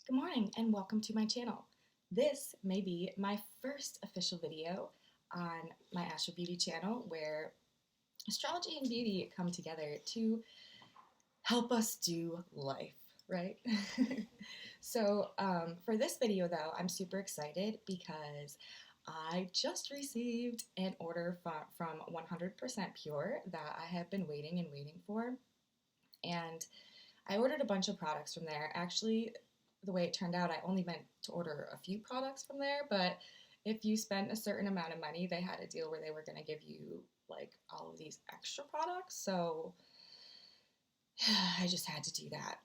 Good morning and welcome to my channel. This may be my first official video on my AstroBeauty channel where astrology and beauty come together to help us do life, right? For this video though, I'm super excited because I just received an order from 100% Pure that I have been waiting and waiting for. And I ordered a bunch of products from there. Actually, the way it turned out, I only meant to order a few products from there, but if you spent a certain amount of money, they had a deal where they were going to give you like all of these extra products. So I just had to do that.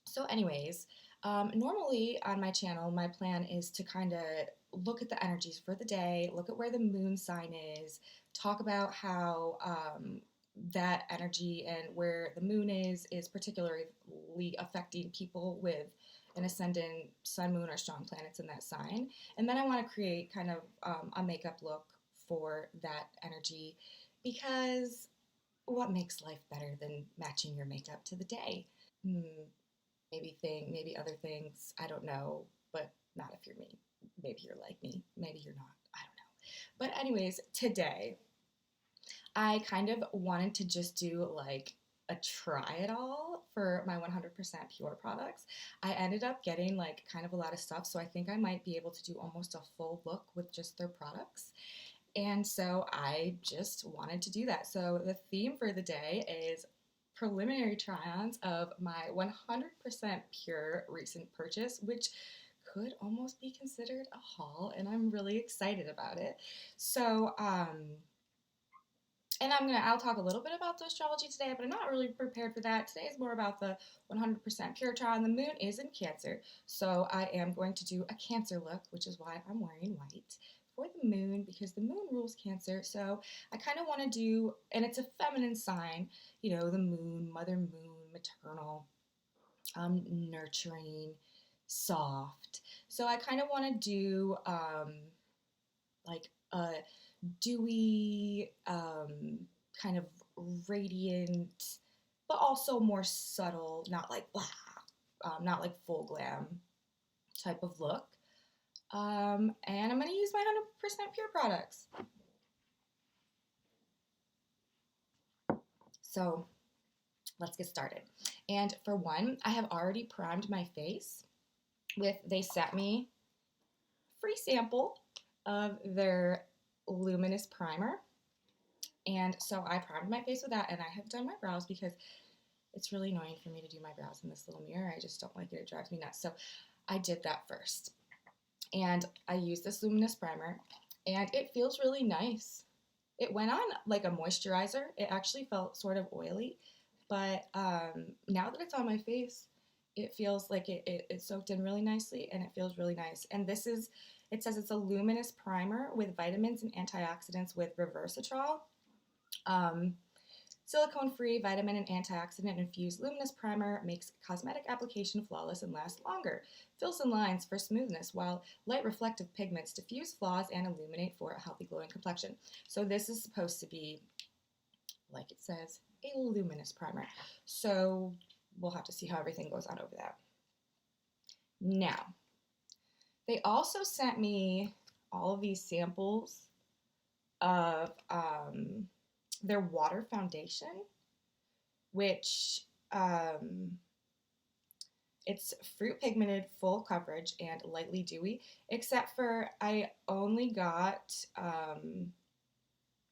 So, anyways, normally on my channel, my plan is to kind of look at the energies for the day, look at where the moon sign is, talk about how that energy and where the moon is particularly affecting people with an ascendant, sun, moon, or strong planets in that sign. And then I want to create kind of a makeup look for that energy because what makes life better than matching your makeup to the day? Hmm, maybe other things, I don't know, but not if you're me. Maybe you're like me, maybe you're not, I don't know. But anyways, today I kind of wanted to just do like a try it all for my 100% Pure products. I ended up getting like kind of a lot of stuff, so I think I might be able to do almost a full look with just their products. And so I just wanted to do that. So the theme for the day is preliminary try-ons of my 100% Pure recent purchase, which could almost be considered a haul, and I'm really excited about it. So, and I'll talk a little bit about the astrology today, but I'm not really prepared for that. Today is more about the 100% Pure try, and the moon is in Cancer, so I am going to do a Cancer look, which is why I'm wearing white for the moon, because the moon rules Cancer. So I kind of want to do, and it's a feminine sign, the moon, mother moon, maternal, nurturing, soft. So I kind of want to do like a dewy, kind of radiant, but also more subtle, not like blah, not like full glam type of look. And I'm going to use my 100% Pure products. So let's get started. And for one, I have already primed my face they sent me free sample of their luminous primer. And so I primed my face with that, and I have done my brows because it's really annoying for me to do my brows in this little mirror. I just don't like it. It drives me nuts. So I did that first. And I used this luminous primer, and it feels really nice. It went on like a moisturizer. It actually felt sort of oily, but now that it's on my face, it feels like it soaked in really nicely, and it feels really nice. And it says it's a luminous primer with vitamins and antioxidants with resveratrol. Silicone-free, vitamin and antioxidant infused luminous primer makes cosmetic application flawless and lasts longer. Fills in lines for smoothness, while light reflective pigments diffuse flaws and illuminate for a healthy glowing complexion. So this is supposed to be, like it says, a luminous primer. So we'll have to see how everything goes on over that. Now, they also sent me all of these samples of their water foundation, which it's fruit pigmented, full coverage, and lightly dewy, except for I only got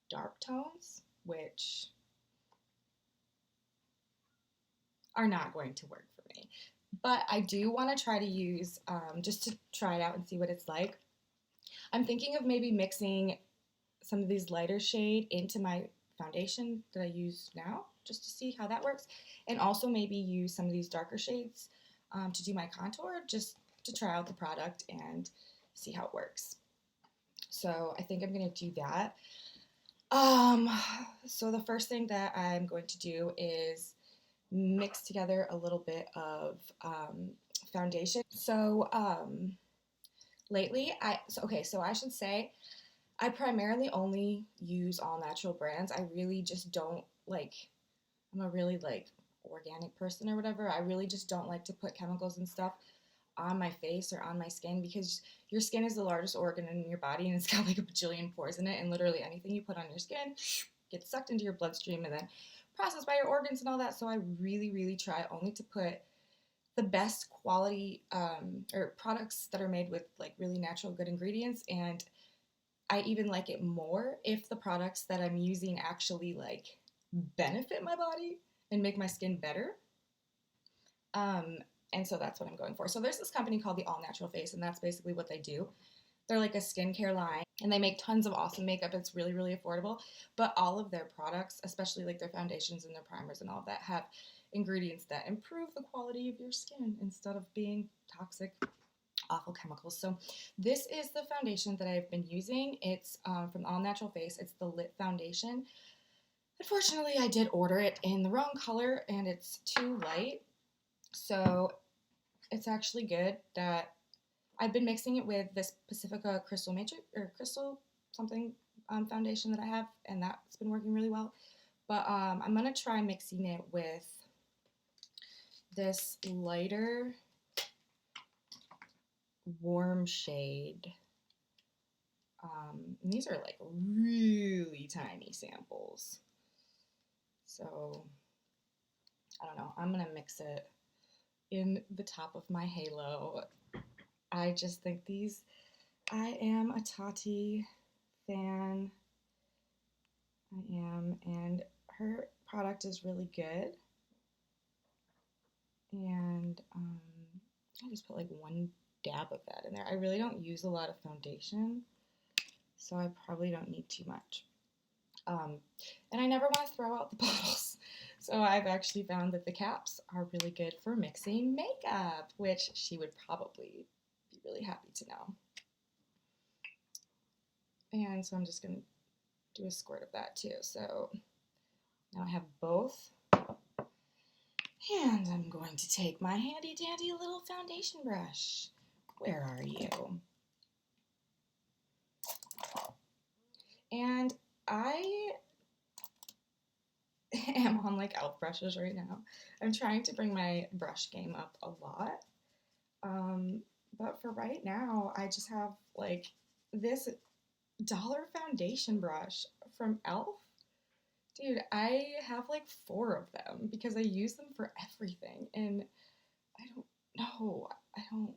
dark tones, which are not going to work for me. But I do want to try to use, just to try it out and see what it's like. I'm thinking of maybe mixing some of these lighter shade into my foundation that I use now, just to see how that works, and also maybe use some of these darker shades to do my contour, just to try out the product and see how it works. So I think I'm going to do that. So the first thing that I'm going to do is mix together a little bit of foundation. So lately, so I should say, I primarily only use all natural brands. I really just don't like, I'm a really like organic person or whatever. I really just don't like to put chemicals and stuff on my face or on my skin, because your skin is the largest organ in your body and it's got like a bajillion pores in it, and literally anything you put on your skin gets sucked into your bloodstream and then processed by your organs and all that. So I really, really try only to put the best quality or products that are made with like really natural good ingredients. And I even like it more if the products that I'm using actually like benefit my body and make my skin better. Um, and so that's what I'm going for. So there's this company called the All Natural Face, and that's basically what they do. They're like a skincare line, and they make tons of awesome makeup. It's really, really affordable. But all of their products, especially like their foundations and their primers and all of that, have ingredients that improve the quality of your skin instead of being toxic, awful chemicals. So this is the foundation that I've been using. It's from All Natural Face. It's the Lit Foundation. Unfortunately, I did order it in the wrong color, and it's too light. So it's actually good that I've been mixing it with this Pacifica Crystal Matrix or Crystal something foundation that I have, and that's been working really well. But I'm gonna try mixing it with this lighter warm shade. And these are like really tiny samples. So I don't know. I'm gonna mix it in the top of my halo. I just think these, I am a Tati fan. I am, and her product is really good. And I just put like one dab of that in there. I really don't use a lot of foundation, so I probably don't need too much. And I never want to throw out the bottles. So I've actually found that the caps are really good for mixing makeup, which she would probably be really happy to know. And so I'm just going to do a squirt of that too. So now I have both. And I'm going to take my handy dandy little foundation brush. Where are you? And I am on like elf brushes right now. I'm trying to bring my brush game up a lot. But for right now, I just have like this dollar foundation brush from elf. Dude, I have like 4 of them because I use them for everything. And I don't know. I don't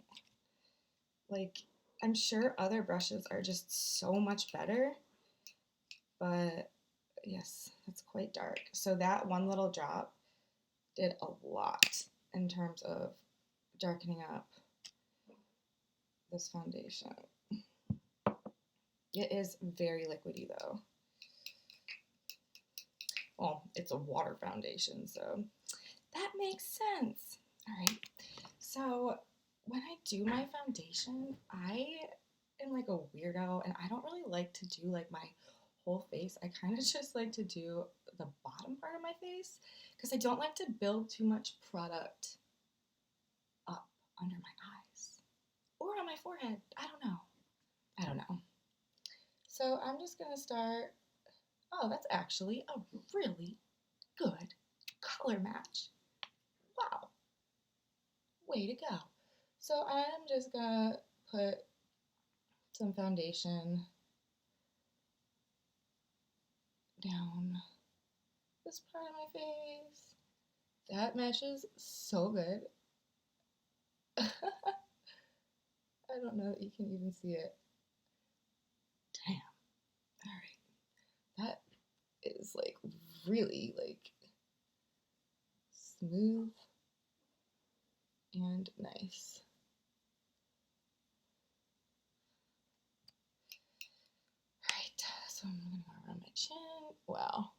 like, I'm sure other brushes are just so much better. But yes, that's quite dark. So that one little drop did a lot in terms of darkening up this foundation. It is very liquidy though. Well, it's a water foundation, so that makes sense. All right, so when I do my foundation, I am like a weirdo, and I don't really like to do like my whole face. I kind of just like to do the bottom part of my face because I don't like to build too much product up under my eyes or on my forehead. I don't know. So I'm just gonna start. Oh, that's actually a really good color match. Wow, way to go. So I'm just gonna put some foundation down this part of my face. That matches so good. I don't know that you can even see it. Damn. All right. That is like really like smooth and nice. All right. So I'm gonna go around my chin. Wow.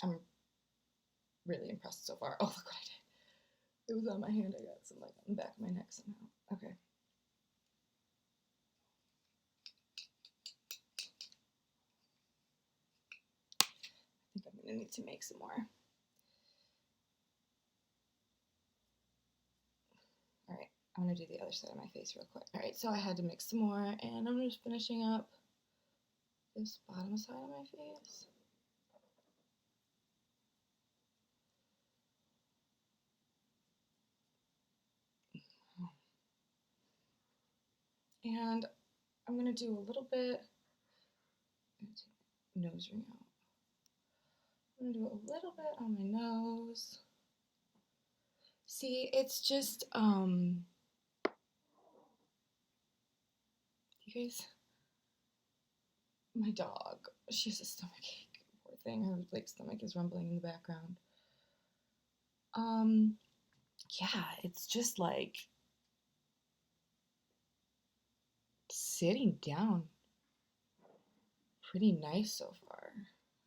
I'm really impressed so far. Oh, look what I did. It was on my hand. I got some like on the back of my neck somehow. Okay. I think I'm gonna need to make some more. All right, I'm gonna do the other side of my face real quick. All right, so I had to mix some more, and I'm just finishing up this bottom side of my face. And I'm going to do a little bit, nose ring out. I'm going to do a little bit on my nose. See, it's just, you guys, my dog, she has a stomachache, poor thing, her like stomach is rumbling in the background. Yeah, it's just like sitting down pretty nice so far.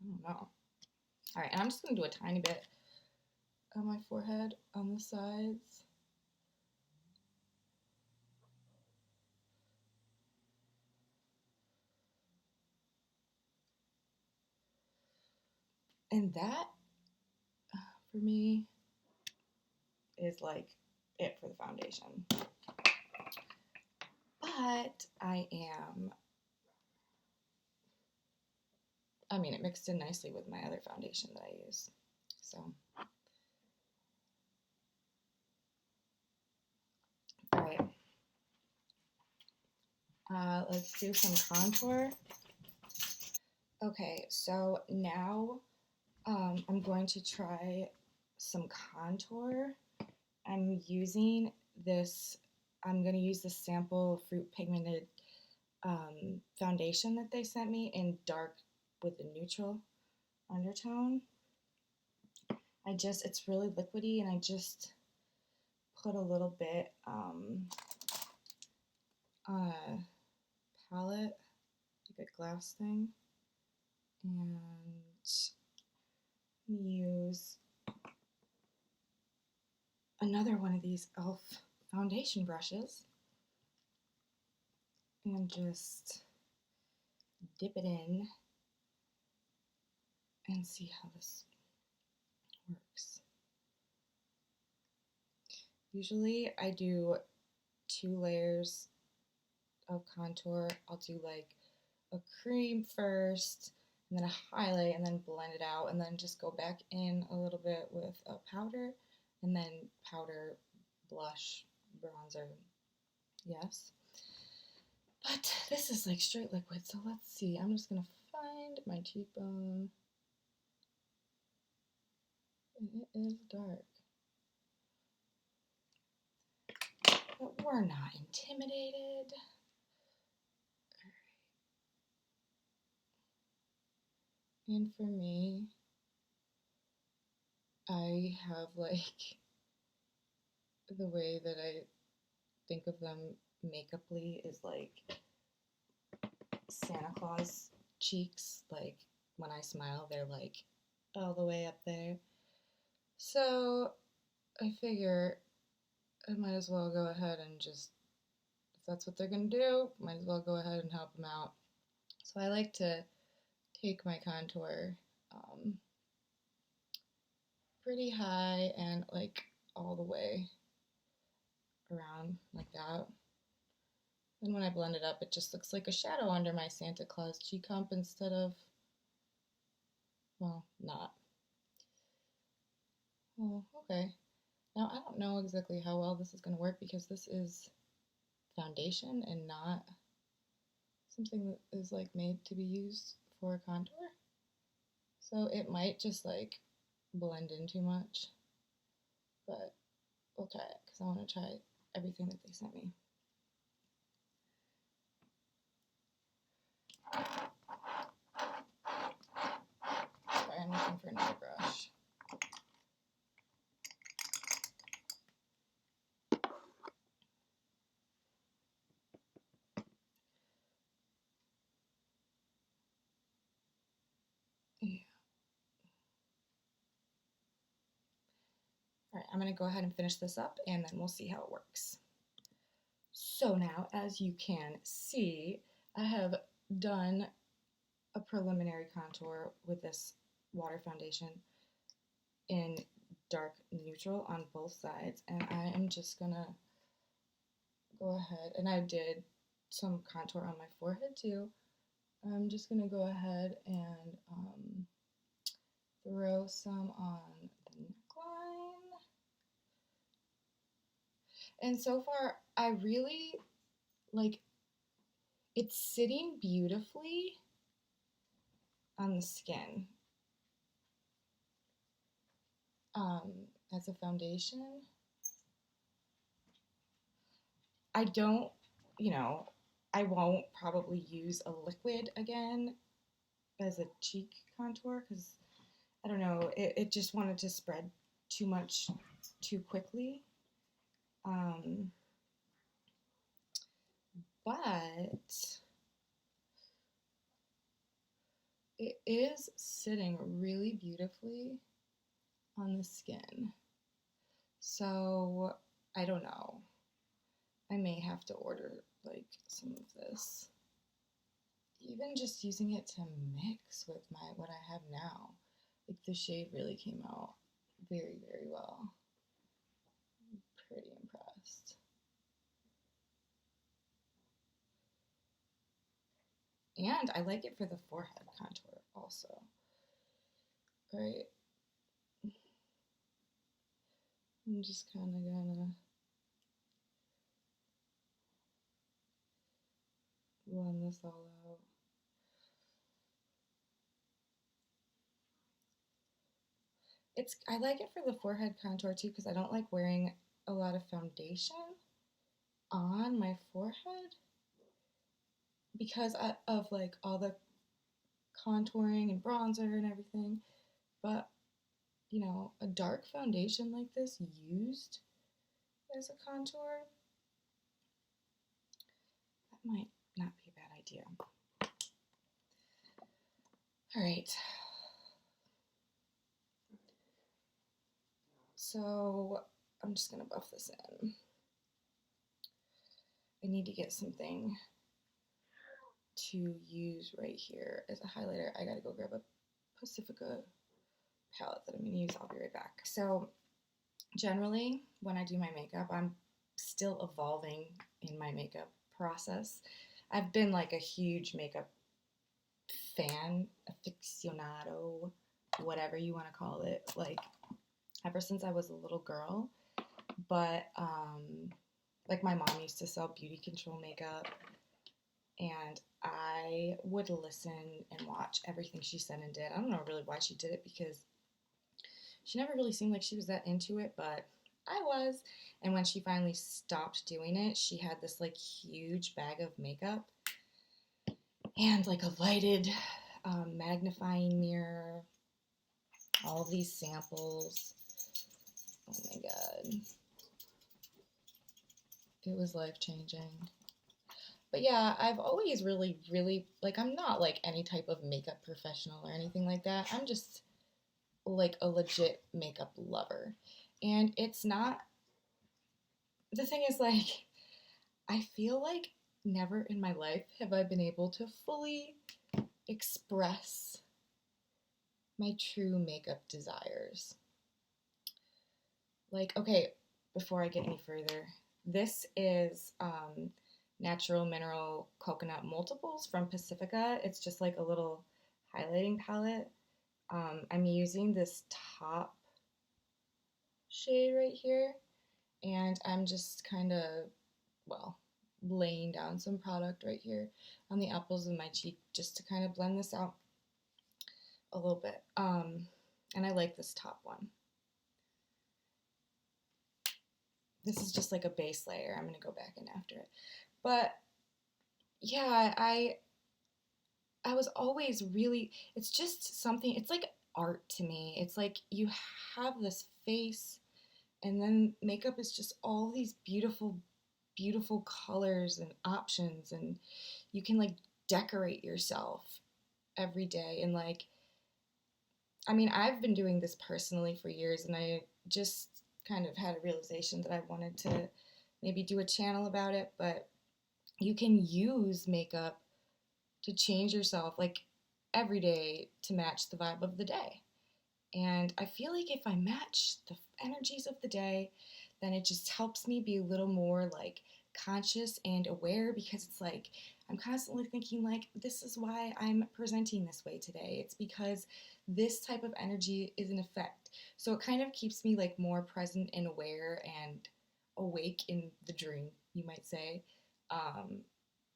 I don't know. All right, and I'm just gonna do a tiny bit on my forehead on the sides. And that, for me, is like it for the foundation. But it mixed in nicely with my other foundation that I use. So, all right. Let's do some contour. Okay, so now I'm going to try some contour. I'm going to use the sample Fruit Pigmented foundation that they sent me in dark with a neutral undertone. It's really liquidy, and I just put a little bit on a palette, like a glass thing, and use another one of these e.l.f. foundation brushes and just dip it in and see how this works. Usually I do 2 layers of contour. I'll do like a cream first, and then a highlight, and then blend it out, and then just go back in a little bit with a powder, and then powder, blush, bronzer. Yes. But this is like straight liquid, so let's see. I'm just gonna find my cheekbone. And it is dark. But we're not intimidated. And for me, I have like the way that I think of them makeuply is like Santa Claus cheeks. Like when I smile, they're like all the way up there. So I figure I might as well go ahead and just, if that's what they're gonna do, might as well go ahead and help them out. So I like to take my contour pretty high and like all the way around like that. Then when I blend it up, it just looks like a shadow under my Santa Claus cheek hump instead of, well, not. Oh, okay. Now I don't know exactly how well this is going to work because this is foundation and not something that is like made to be used for a contour. So it might just like blend in too much, but we'll try it because I want to try everything that they sent me. Sorry, I'm looking for another brush. Yeah. All right, I'm going to go ahead and finish this up, and then we'll see how it works. So now, as you can see, I have done a preliminary contour with this water foundation in dark neutral on both sides, and I am just gonna go ahead, and I did some contour on my forehead too. I'm just gonna go ahead and throw some on the neckline. And so far, I really like it's sitting beautifully on the skin as a foundation. I don't, you know, I won't probably use a liquid again as a cheek contour because I don't know, it just wanted to spread too much too quickly. Um, but it is sitting really beautifully on the skin. So I don't know. I may have to order like some of this. Even just using it to mix with what I have now. Like the shade really came out very, very well. I'm pretty impressed. And I like it for the forehead contour also. Right? I'm just kind of gonna blend this all out. I like it for the forehead contour too because I don't like wearing a lot of foundation on my forehead because of like all the contouring and bronzer and everything. But you know, a dark foundation like this used as a contour, that might not be a bad idea. All right. So I'm just gonna buff this in. I need to get something to use right here as a highlighter. I gotta go grab a Pacifica palette that I'm gonna use. I'll be right back. So generally, when I do my makeup, I'm still evolving in my makeup process. I've been like a huge makeup fan, aficionado, whatever you want to call it, like ever since I was a little girl. But like my mom used to sell beauty control makeup, and I would listen and watch everything she said and did. I don't know really why she did it because she never really seemed like she was that into it, but I was. And when she finally stopped doing it, she had this like huge bag of makeup and like a lighted magnifying mirror, all of these samples. Oh my god. It was life changing. But yeah, I've always really, really, like, I'm not like any type of makeup professional or anything like that. I'm just like a legit makeup lover. And it's not, the thing is, like, I feel like never in my life have I been able to fully express my true makeup desires. Like, okay, before I get any further, this is Natural Mineral Coconut Multiples from Pacifica. It's just like a little highlighting palette. I'm using this top shade right here, and I'm just kind of, well, laying down some product right here on the apples of my cheek just to kind of blend this out a little bit. And I like this top one. This is just like a base layer. I'm going to go back in after it. But yeah, I was always really, it's just something, it's like art to me. It's like you have this face and then makeup is just all these beautiful, beautiful colors and options, and you can like decorate yourself every day. And like, I mean, I've been doing this personally for years, and I just kind of had a realization that I wanted to maybe do a channel about it, but you can use makeup to change yourself like every day to match the vibe of the day. And I feel like if I match the energies of the day, then it just helps me be a little more like conscious and aware, because it's like I'm constantly thinking like, this is why I'm presenting this way today. It's because this type of energy is in effect. So it kind of keeps me like more present and aware and awake in the dream, you might say. Um,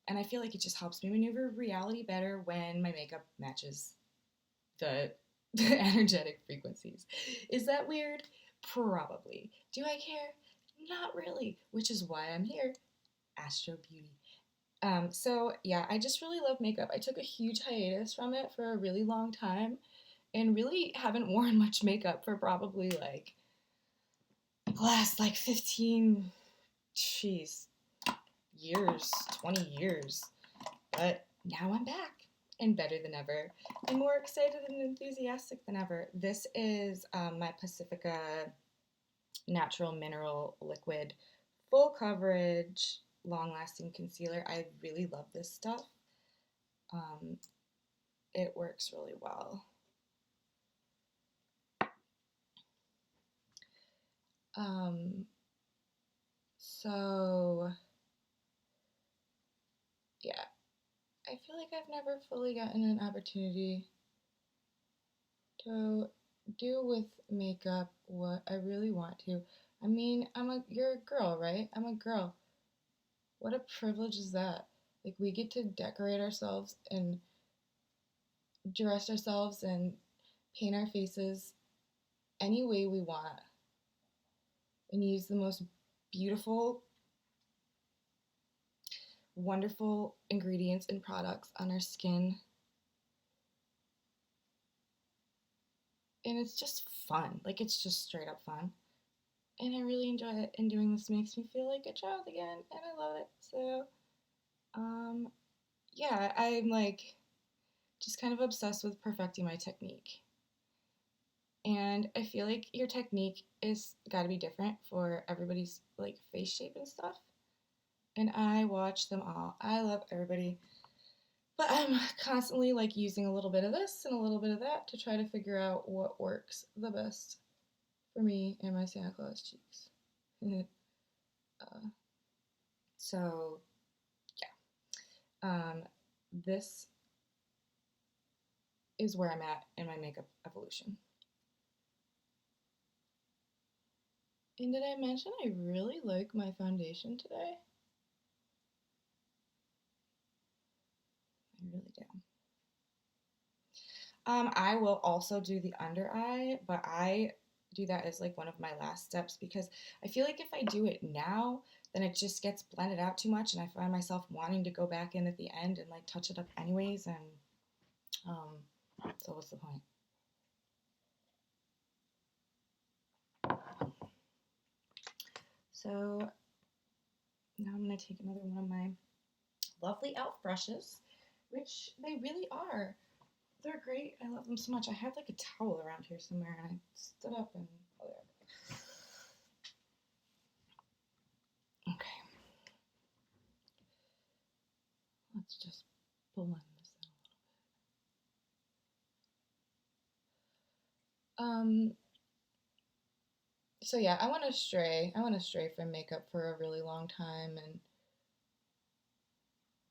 And I feel like it just helps me maneuver reality better when my makeup matches the, the energetic frequencies. Is that weird? Probably. Do I care? Not really, which is why I'm here. AstroBeauty. So yeah, I just really love makeup. I took a huge hiatus from it for a really long time and really haven't worn much makeup for probably like the last like 15, jeez, years, 20 years. But now I'm back and better than ever and more excited and enthusiastic than ever. This is my Pacifica Natural Mineral Liquid Full Coverage Long Lasting Concealer. I really love this stuff. Um, it works really well. So yeah, I feel like I've never fully gotten an opportunity to do with makeup what I really want to. I mean, you're a girl, right? I'm a girl. What a privilege is that? Like we get to decorate ourselves and dress ourselves and paint our faces any way we want and use the most beautiful, wonderful ingredients and products on our skin. And it's just fun. Like it's just straight up fun. And I really enjoy it. And doing this makes me feel like a child again. And I love it. So, yeah, I'm like just kind of obsessed with perfecting my technique. And I feel like your technique is got to be different for everybody's like face shape and stuff. And I watch them all. I love everybody. But I'm constantly like using a little bit of this and a little bit of that to try to figure out what works the best for me and my Santa Claus cheeks. So yeah, this is where I'm at in my makeup evolution. And did I mention I really like my foundation today? I really do. I will also do the under eye, but I do that as like one of my last steps because I feel like if I do it now, then it just gets blended out too much, and I find myself wanting to go back in at the end and like touch it up anyways, and so what's the point? So now I'm gonna take another one of my lovely e.l.f. brushes, which they really are. They're great. I love them so much. I had like a towel around here somewhere, and I stood up and oh, there. Okay. Let's just blend this out a little bit. So yeah, I want to stray. I want to stray from makeup for a really long time and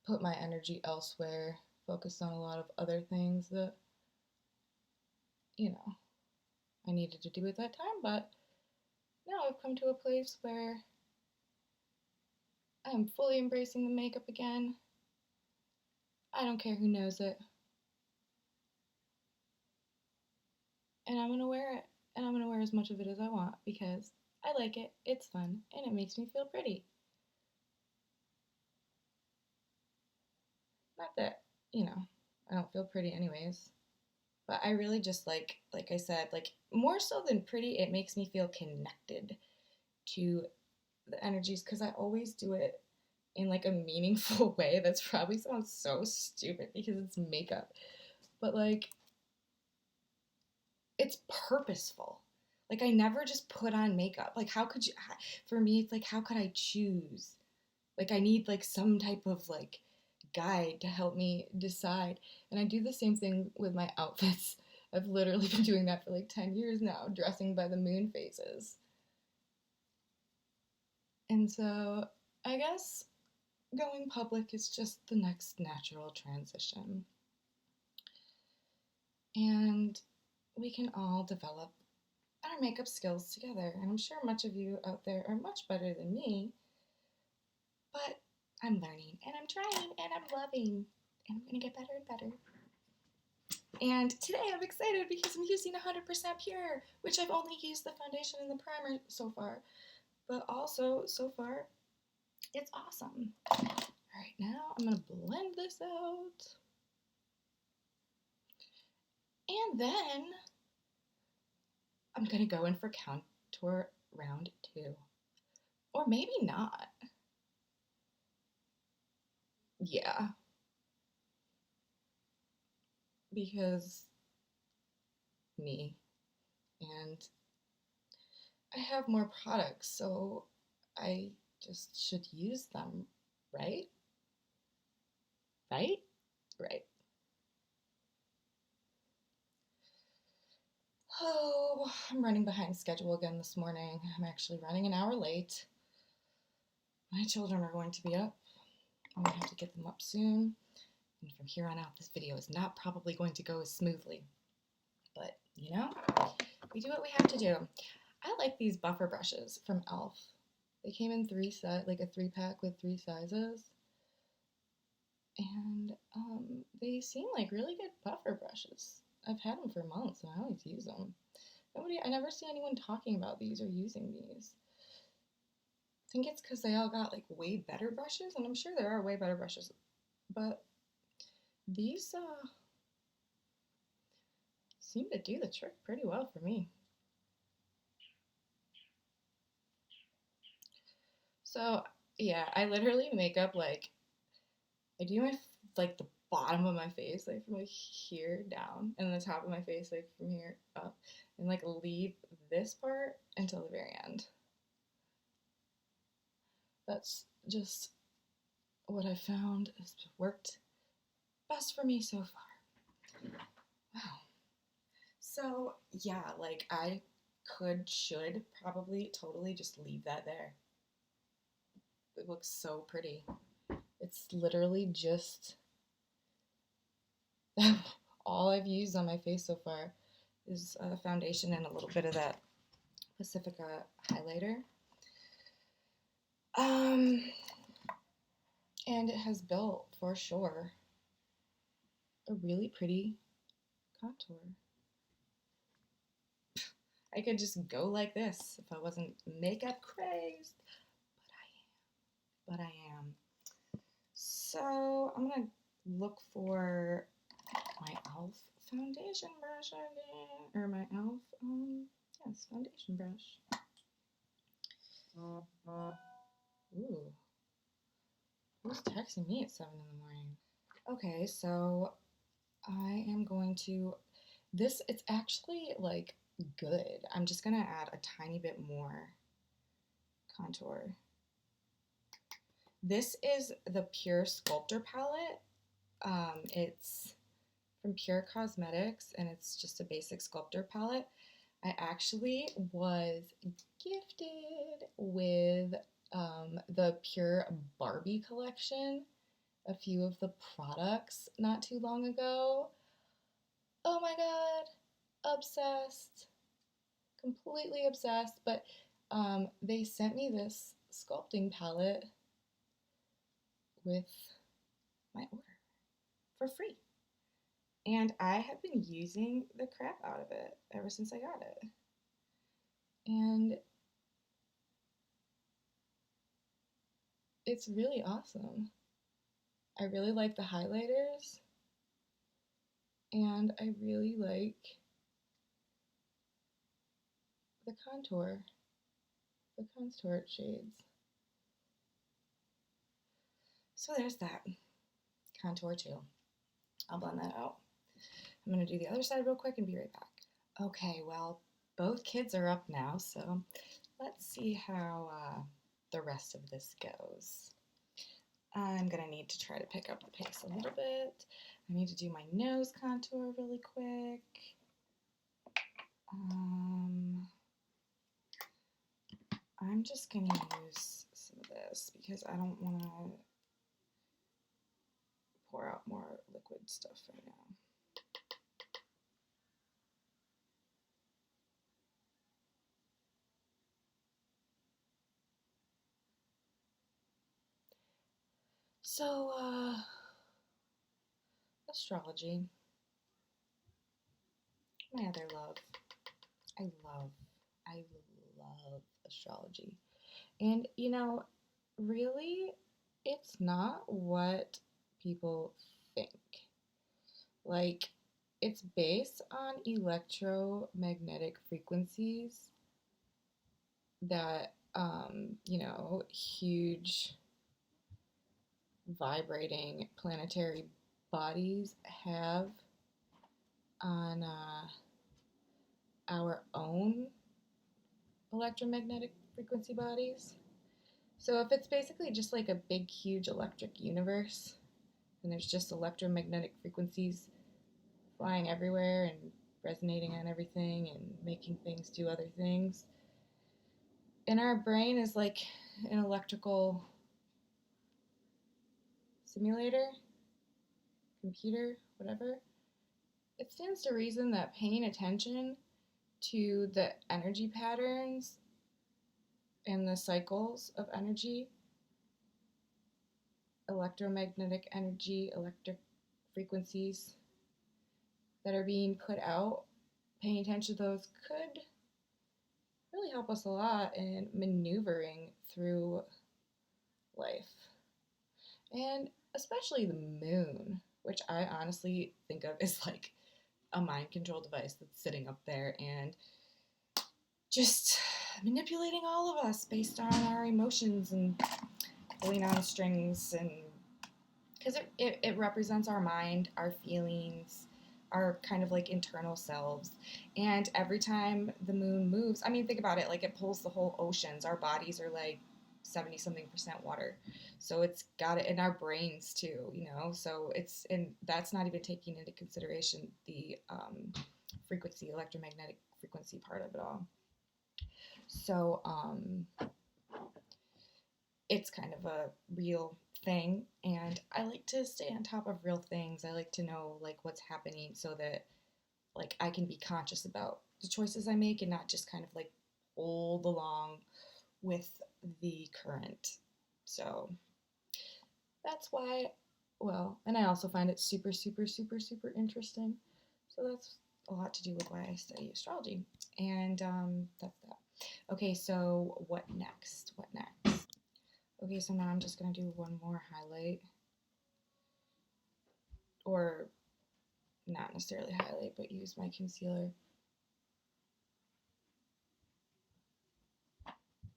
put my energy elsewhere, focus on a lot of other things that, I needed to do at that time, but now I've come to a place where I'm fully embracing the makeup again. I don't care who knows it. And I'm gonna wear it. And I'm gonna wear as much of it as I want because I like it, it's fun, and it makes me feel pretty. Not that, I don't feel pretty anyways. But I really just like I said, like more so than pretty, it makes me feel connected to the energies because I always do it in like a meaningful way. That's probably sounds so stupid because it's makeup. But like it's purposeful. Like I never just put on makeup. Like how could you for me it's like how could I choose? Like I need like some type of like guide to help me decide. And I do the same thing with my outfits. I've literally been doing that for like 10 years now, dressing by the moon phases. And so I guess going public is just the next natural transition. And we can all develop our makeup skills together. And I'm sure much of you out there are much better than me. But I'm learning and I'm trying and I'm loving and I'm gonna get better and better. And today I'm excited because I'm using 100% pure, which I've only used the foundation and the primer so far. But also, so far, it's awesome. All right, now I'm gonna blend this out. And then I'm gonna go in for contour round 2. Or maybe not. Yeah. Because me. And I have more products, so I just should use them, right? Right? Right. Oh, I'm running behind schedule again this morning. I'm actually running an hour late. My children are going to be up. I'm going to have to get them up soon. And from here on out, this video is not probably going to go as smoothly. But, you know, we do what we have to do. I like these buffer brushes from e.l.f. They came in like a 3-pack with 3 sizes. And they seem like really good buffer brushes. I've had them for months and I always use them. I never see anyone talking about these or using these. I think it's because they all got like way better brushes, and I'm sure there are way better brushes, but these seem to do the trick pretty well for me. So yeah, I literally make up like, I do my like the bottom of my face, like from like here down, and the top of my face like from here up, and like leave this part until the very end. That's just what I found has worked best for me so far. Wow. So yeah, like I should probably totally just leave that there. It looks so pretty. It's literally just all I've used on my face so far is foundation and a little bit of that Pacifica highlighter. And it has built, for sure, a really pretty contour. I could just go like this if I wasn't makeup crazed, but I am. So I'm gonna look for my e.l.f. foundation brush again, or my e.l.f. Yes, foundation brush. Ooh, who's texting me at 7 in the morning? Okay, so I am going to, it's actually like good. I'm just gonna add a tiny bit more contour. This is the Pure Sculptor palette. It's from Pure Cosmetics, and it's just a basic sculptor palette. I actually was gifted with the Pure Barbie collection, a few of the products not too long ago. Oh my god, obsessed, completely obsessed. But they sent me this sculpting palette with my order for free. And I have been using the crap out of it ever since I got it. And it's really awesome. I really like the highlighters. And I really like the contour shades. So there's that. Contour too. I'll blend that out. I'm going to do the other side real quick and be right back. Okay, well, both kids are up now, so let's see how the rest of this goes. I'm going to need to try to pick up the pace a little bit. I need to do my nose contour really quick. I'm just going to use some of this because I don't want to pour out more liquid stuff right now. So, astrology, my other love. I love, I love astrology. And, really, it's not what people think. Like, it's based on electromagnetic frequencies that, huge vibrating planetary bodies have on our own electromagnetic frequency bodies. So if it's basically just like a big, huge electric universe, and there's just electromagnetic frequencies flying everywhere and resonating on everything and making things do other things, and our brain is like an electrical simulator, computer, whatever, it stands to reason that paying attention to the energy patterns and the cycles of energy, electromagnetic energy, electric frequencies that are being put out, paying attention to those could really help us a lot in maneuvering through life. And especially the moon, which I honestly think of as like a mind control device that's sitting up there and just manipulating all of us based on our emotions and pulling on strings, and because it represents our mind, our feelings, our kind of like internal selves. And every time the moon moves, I mean, think about it, like it pulls the whole oceans. Our bodies are like 70 something percent water. So it's got it in our brains too, So and that's not even taking into consideration the frequency, electromagnetic frequency part of it all. So it's kind of a real thing, and I like to stay on top of real things. I like to know like what's happening so that like I can be conscious about the choices I make and not just kind of like hold along with the current. So that's why, well, and I also find it super, super, super, super interesting. So that's a lot to do with why I study astrology. And that's that. Okay, so what next? What next? Okay, so now I'm just going to do one more highlight. Or not necessarily highlight, but use my concealer.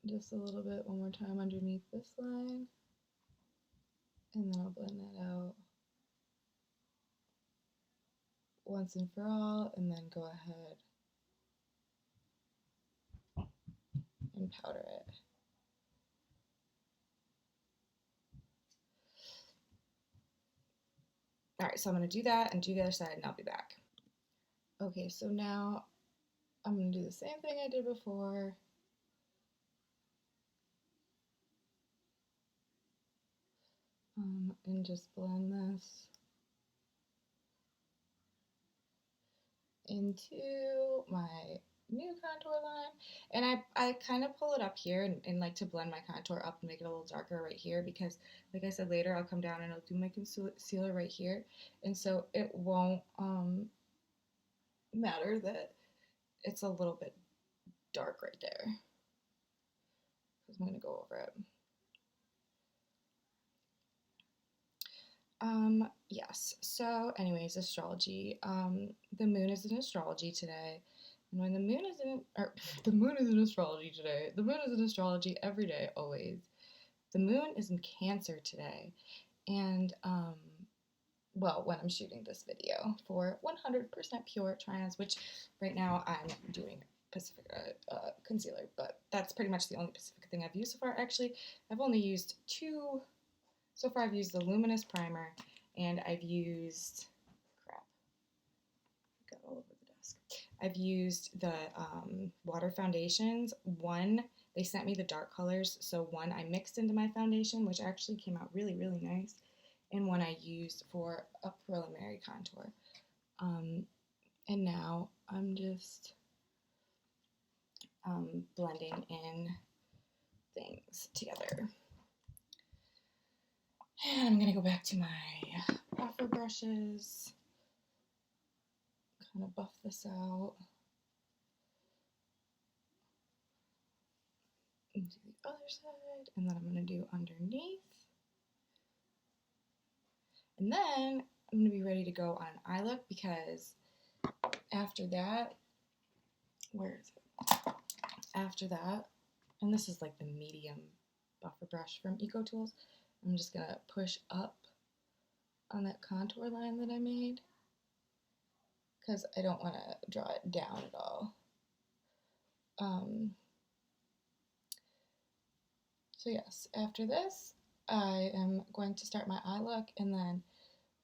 Just a little bit one more time underneath this line. And then I'll blend that out once and for all, and then go ahead and powder it. Alright, so I'm going to do that and do the other side, and I'll be back. Okay, so now I'm going to do the same thing I did before. And just blend this into my new contour line. And I kind of pull it up here and like to blend my contour up and make it a little darker right here, because like I said, later I'll come down and I'll do my concealer right here, and so it won't matter that it's a little bit dark right there, because I'm going to go over it. Yes, so anyways, astrology. The moon is in astrology today. And when the moon is the moon is in astrology today. The moon is in astrology every day, always. The moon is in Cancer today. And, well, when I'm shooting this video for 100% pure try-ons, which right now I'm doing Pacifica concealer, but that's pretty much the only Pacifica thing I've used so far. Actually, I've only used two. So far I've used the Luminous Primer, and I've used, crap, got all over the desk. I've used the water foundations. One, they sent me the dark colors, so one I mixed into my foundation, which actually came out really, really nice, and one I used for a preliminary contour. And now I'm just blending in things together. And I'm going to go back to my buffer brushes, kind of buff this out. And do the other side, and then I'm going to do underneath. And then I'm going to be ready to go on eye look, because after that, where is it? After that, and this is like the medium buffer brush from Eco Tools, I'm just going to push up on that contour line that I made, because I don't want to draw it down at all. So yes, after this, I am going to start my eye look, and then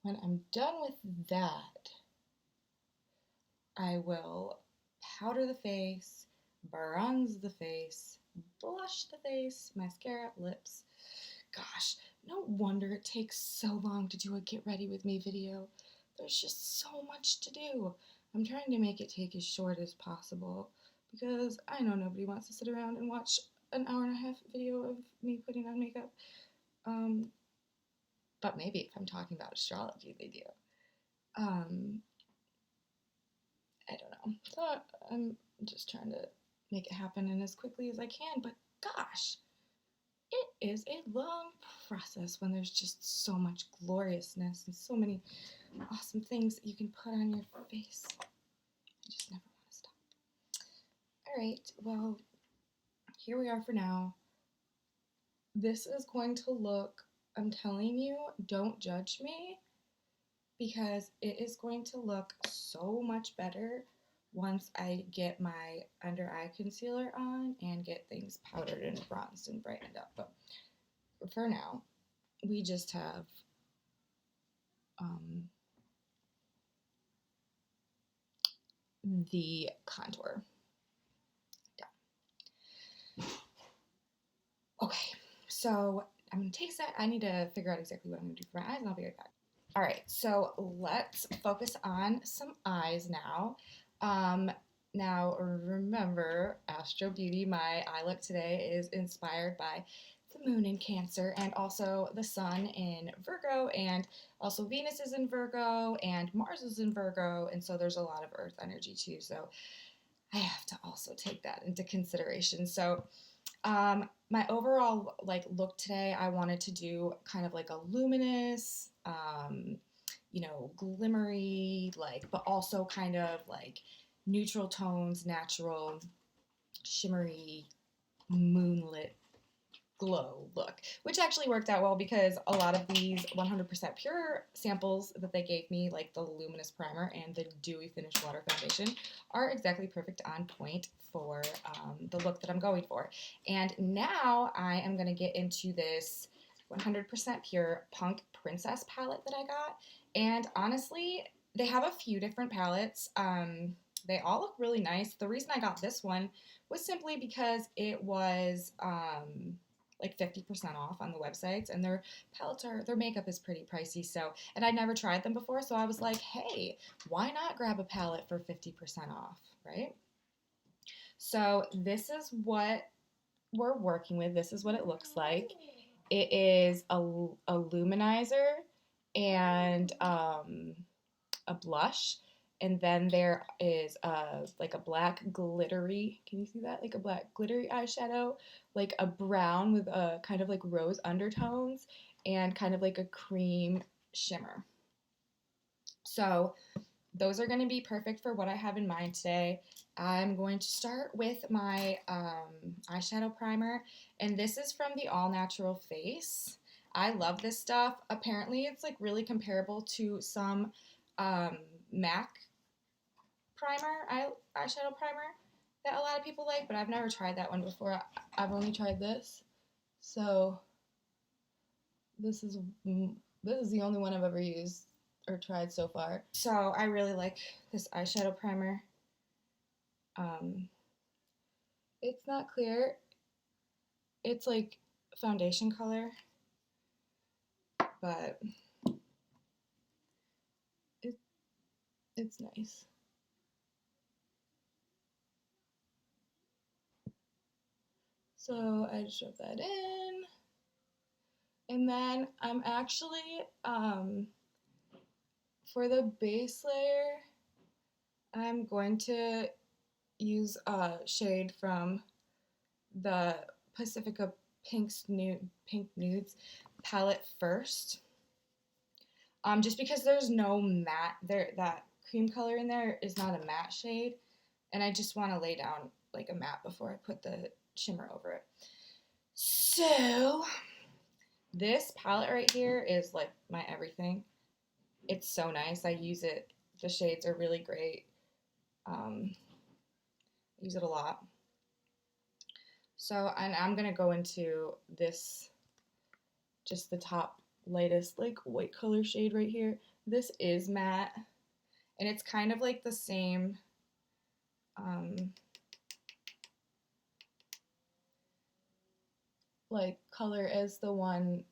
when I'm done with that, I will powder the face, bronze the face, blush the face, mascara, lips. Gosh, no wonder it takes so long to do a get ready with me video. There's just so much to do. I'm trying to make it take as short as possible, because I know nobody wants to sit around and watch an hour and a half video of me putting on makeup. But maybe if I'm talking about astrology, they do. I don't know. So I'm just trying to make it happen and as quickly as I can, but gosh, it is a long process when there's just so much gloriousness and so many awesome things that you can put on your face. I just never want to stop. Alright, well, here we are for now. This is going to look, I'm telling you, don't judge me, because it is going to look so much better once I get my under eye concealer on and get things powdered and bronzed and brightened up. But for now, we just have the contour done. Okay, so I'm going to take a sec. I need to figure out exactly what I'm going to do for my eyes, and I'll be right back. All right, so let's focus on some eyes now. Now, remember, AstroBeauty, my eye look today is inspired by the moon in Cancer, and also the sun in Virgo, and also Venus is in Virgo, and Mars is in Virgo, and so there's a lot of earth energy too, so I have to also take that into consideration. So my overall like look today, I wanted to do kind of like a luminous, you know, glimmery, like, but also kind of like neutral tones, natural, shimmery, moonlit glow look, which actually worked out well, because a lot of these 100% pure samples that they gave me, like the luminous primer and the dewy finish water foundation, are exactly perfect on point for the look that I'm going for. And now I am going to get into this 100% pure Punk Princess palette that I got. And honestly, they have a few different palettes. They all look really nice. The reason I got this one was simply because it was like 50% off on the websites, and their palettes their makeup is pretty pricey. So, and I'd never tried them before, so I was like, hey, why not grab a palette for 50% off, right? So this is what we're working with. This is what it looks like. It is a luminizer and a blush, and then there is like a black glittery, can you see that? Like a black glittery eyeshadow, like a brown with a kind of like rose undertones, and kind of like a cream shimmer. So those are going to be perfect for what I have in mind today. I'm going to start with my eyeshadow primer, and this is from the All Natural Face. I love this stuff. Apparently it's like really comparable to some MAC eyeshadow primer that a lot of people like, but I've never tried that one before. I've only tried this. So this is the only one I've ever used or tried so far. So I really like this eyeshadow primer. It's not clear. It's like foundation color, but it's nice. So I just rub that in, And then I'm actually, for the base layer, I'm going to use a shade from the Pacifica Pink Nudes palette first. Just because there's no matte there, that cream color in there is not a matte shade, and I just want to lay down like a matte before I put the shimmer over it. So this palette right here is like my everything. It's so nice. I use it. The shades are really great. I use it a lot. So, and I'm gonna go into this, just the top lightest like white color shade right here. This is matte, and it's kind of like the same like color as the one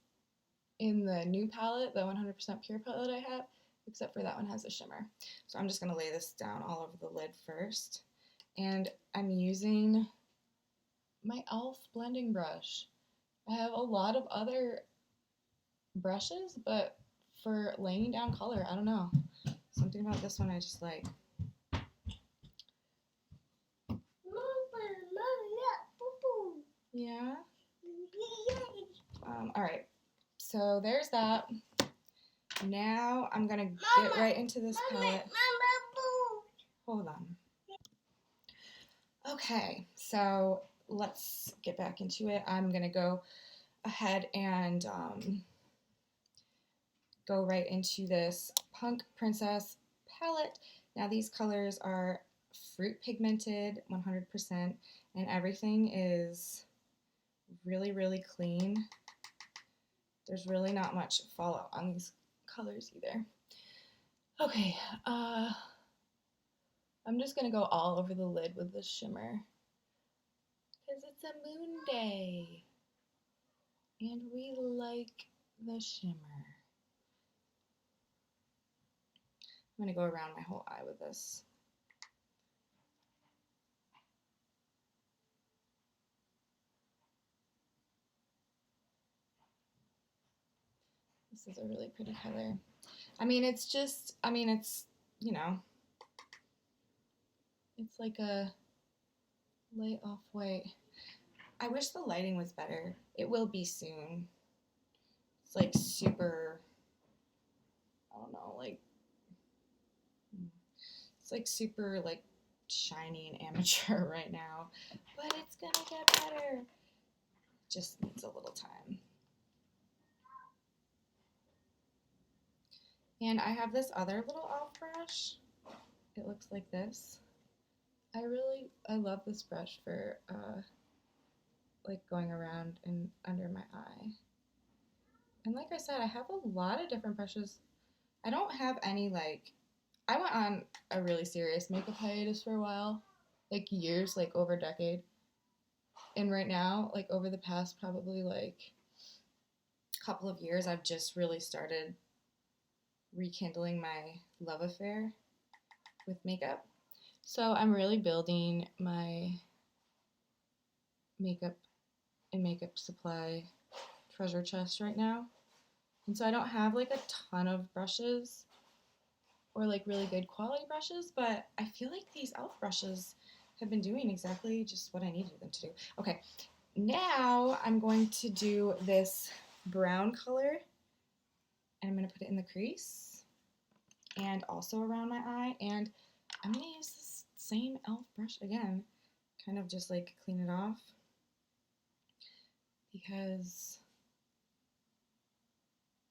in the new palette, the 100% pure palette I have, except for that one has a shimmer. So I'm just gonna lay this down all over the lid first, and I'm using my e.l.f. blending brush. I have a lot of other brushes, but for laying down color, I don't know. Something about this one I just like. Yeah? All right, so there's that. Now I'm gonna get right into this palette. Hold on. Okay, so let's get back into it. I'm gonna go ahead and go right into this Punk Princess palette. Now these colors are fruit pigmented 100%, and everything is really, really clean. There's really not much fallout on these colors either. Okay, I'm just gonna go all over the lid with this shimmer because it's a moon day and we like the shimmer. I'm gonna go around my whole eye with this. This is a really pretty color. I mean, it's just, I mean, it's, you know, it's like a light off-white. I wish the lighting was better. It will be soon. It's like super, I don't know, like, it's like super like shiny and amateur right now, but it's gonna get better. Just needs a little time. And I have this other little e.l.f. brush. It looks like this. I love this brush for like going around and under my eye. And like I said, I have a lot of different brushes. I don't have any like, I went on a really serious makeup hiatus for a while, like years, like over a decade. And right now, like over the past probably like couple of years, I've just really started rekindling my love affair with makeup. So I'm really building my makeup and makeup supply treasure chest right now. And so I don't have like a ton of brushes or like really good quality brushes, but I feel like these e.l.f. brushes have been doing exactly just what I needed them to do. Okay, now I'm going to do this brown color, and I'm going to put it in the crease and also around my eye, and I'm going to use this same e.l.f. brush again, kind of just like clean it off because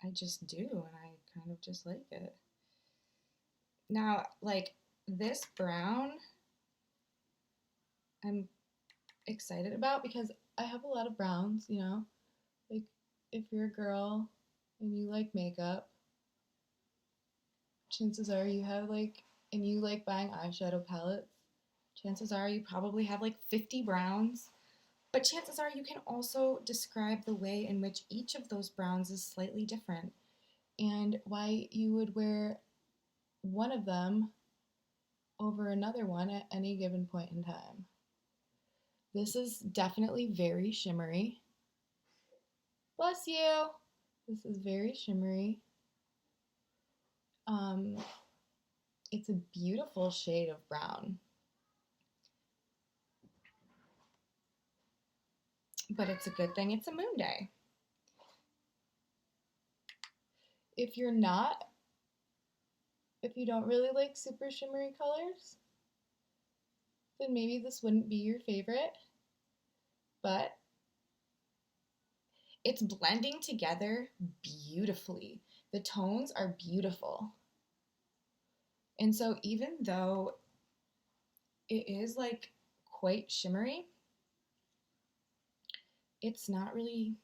I just do and I kind of just like it. Now, like this brown, I'm excited about because I have a lot of browns, you know? Like if you're a girl and you like makeup, chances are you have like, and you like buying eyeshadow palettes, chances are you probably have like 50 browns, but chances are you can also describe the way in which each of those browns is slightly different and why you would wear one of them over another one at any given point in time. This is definitely very shimmery. Bless you. This is very shimmery. It's a beautiful shade of brown. But it's a good thing it's a moon day. If you don't really like super shimmery colors, then maybe this wouldn't be your favorite. But it's blending together beautifully. The tones are beautiful. And so even though it is like quite shimmery, it's not really,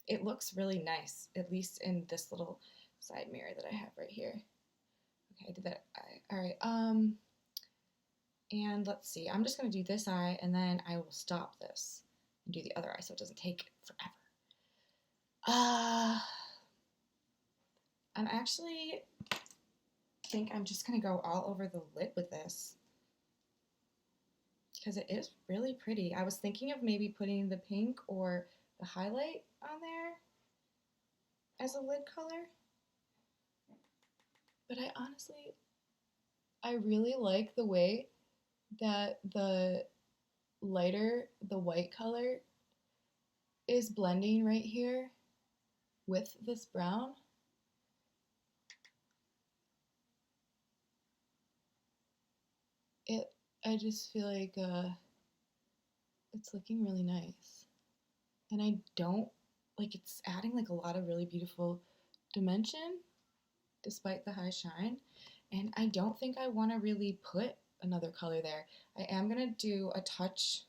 it looks really nice, at least in this little side mirror that I have right here. Okay, I did that eye. All right, and let's see, I'm just gonna do this eye and then I will stop this and do the other eye so it doesn't take forever. I'm actually think I'm just gonna go all over the lid with this because it is really pretty. I was thinking of maybe putting the pink or the highlight on there as a lid color, but I really like the way that the white color is blending right here with this brown. I just feel like it's looking really nice. And I don't, like, it's adding like a lot of really beautiful dimension despite the high shine. And I don't think I want to really put another color there. I am going to do a touch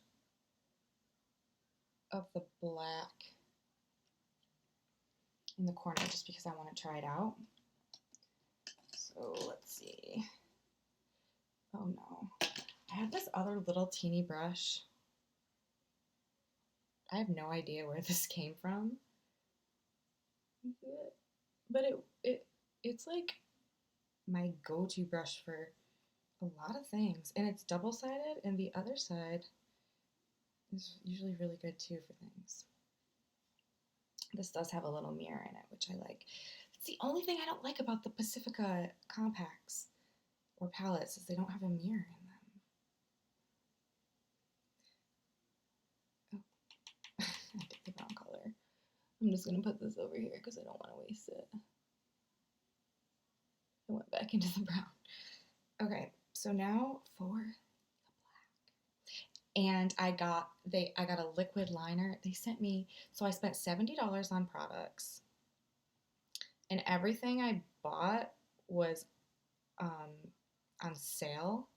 of the black in the corner just because I want to try it out. So let's see. Oh no. I have this other little teeny brush. I have no idea where this came from. But it's like my go-to brush for a lot of things. And it's double-sided, and the other side is usually really good too for things. This does have a little mirror in it, which I like. It's the only thing I don't like about the Pacifica compacts or palettes is they don't have a mirror in them. Oh, I did the wrong color. I'm just going to put this over here because I don't want to waste it. I went back into the brown. Okay, so now for the black. And I got a liquid liner. They sent me, so I spent $70 on products. And everything I bought was on sale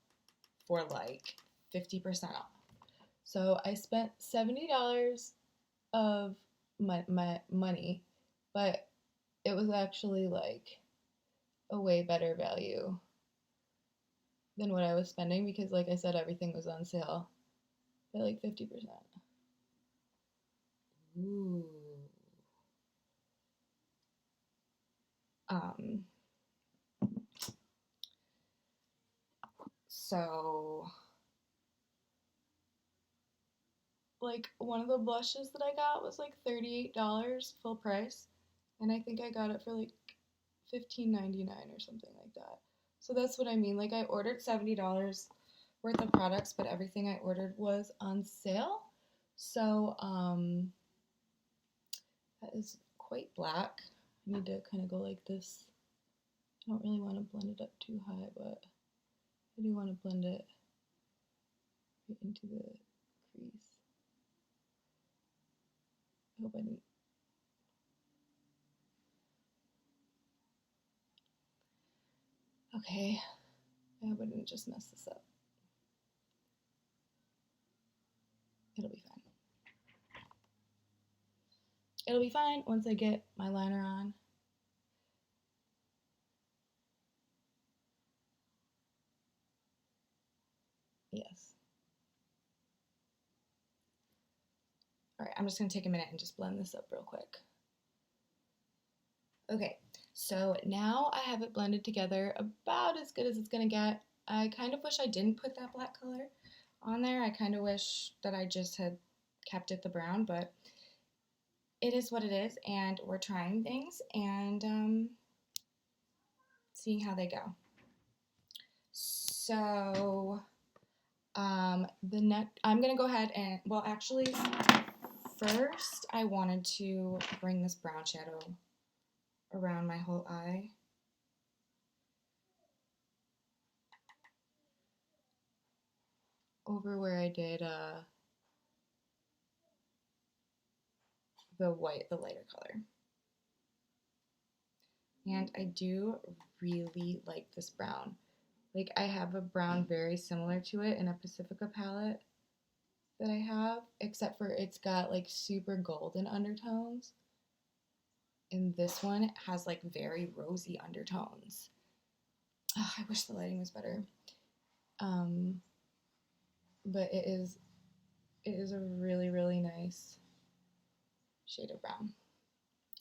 for like 50% off. So I spent $70 of my money, but it was actually like a way better value than what I was spending because, like I said, everything was on sale by like 50%. Ooh. So like one of the blushes that I got was like $38 full price, and I think I got it for like $15.99 or something like that. So that's what I mean. Like I ordered $70 worth of products, but everything I ordered was on sale. So that is quite black. I need to kind of go like this. I don't really want to blend it up too high, but I do want to blend it right into the crease. I hope I didn't. Okay, I hope I didn't just mess this up. It'll be fine. It'll be fine once I get my liner on. Yes. All right, I'm just gonna take a minute and just blend this up real quick. Okay, so now I have it blended together about as good as it's gonna get. I kind of wish I didn't put that black color on there. I kind of wish that I just had kept it the brown, but it is what it is, and we're trying things and seeing how they go. So I'm gonna go ahead and, well, actually, first I wanted to bring this brown shadow around my whole eye. Over where I did the lighter color. And I do really like this brown. Like, I have a brown very similar to it in a Pacifica palette that I have, except for it's got like super golden undertones. And this one has like very rosy undertones. Oh, I wish the lighting was better. But it is a really, really nice shade of brown.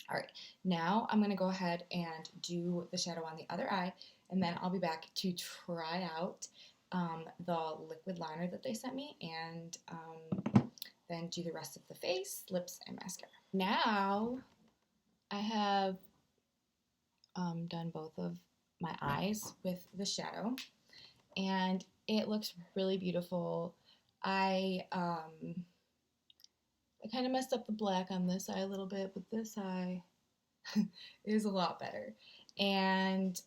All right, now I'm gonna go ahead and do the shadow on the other eye, and then I'll be back to try out the liquid liner that they sent me, and then do the rest of the face, lips, and mascara. Now I have done both of my eyes with the shadow, and it looks really beautiful. I kind of messed up the black on this eye a little bit, but this eye is a lot better. And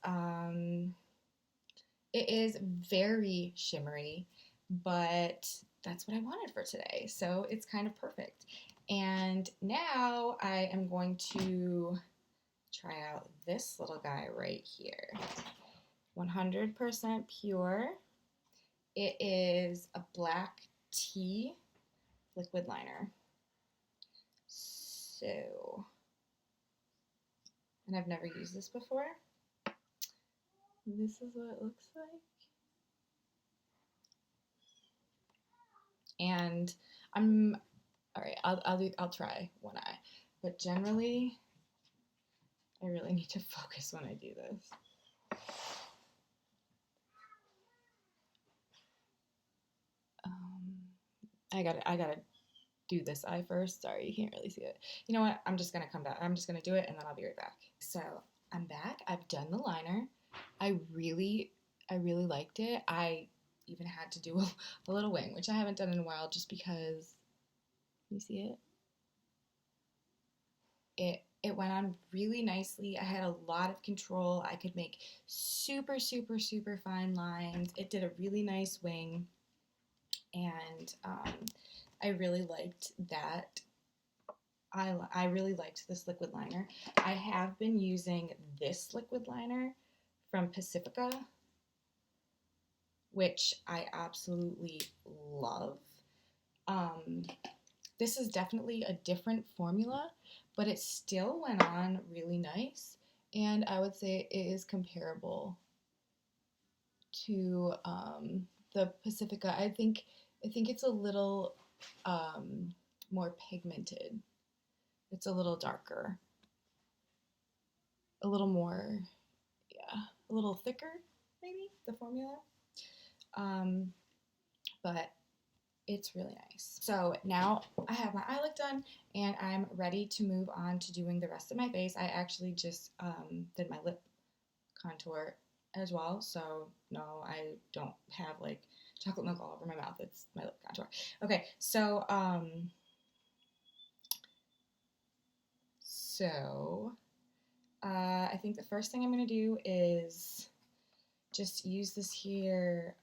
it is very shimmery, but that's what I wanted for today. So it's kind of perfect. And now I am going to try out this little guy right here. 100% pure. It is a black tea liquid liner. So, and I've never used this before. This is what it looks like. And all right, I'll try one eye, but generally I really need to focus when I do this. I gotta do this eye first. Sorry, you can't really see it. You know what? I'm just gonna come back. I'm just gonna do it, and then I'll be right back. So I'm back. I've done the liner. I really liked it. I even had to do a little wing, which I haven't done in a while, just because. You see it? It went on really nicely. I had a lot of control. I could make super, super, super fine lines. It did a really nice wing, and I really liked that. I really liked this liquid liner. I have been using this liquid liner from Pacifica, which I absolutely love. This is definitely a different formula, but it still went on really nice, and I would say it is comparable to the Pacifica. I think it's a little more pigmented. It's a little darker, a little more, yeah, a little thicker, maybe, the formula. But it's really nice. So now I have my eye look done, and I'm ready to move on to doing the rest of my face. I actually just did my lip contour as well, so no, I don't have like chocolate milk all over my mouth. It's my lip contour. Okay, so I think the first thing I'm gonna do is just use this here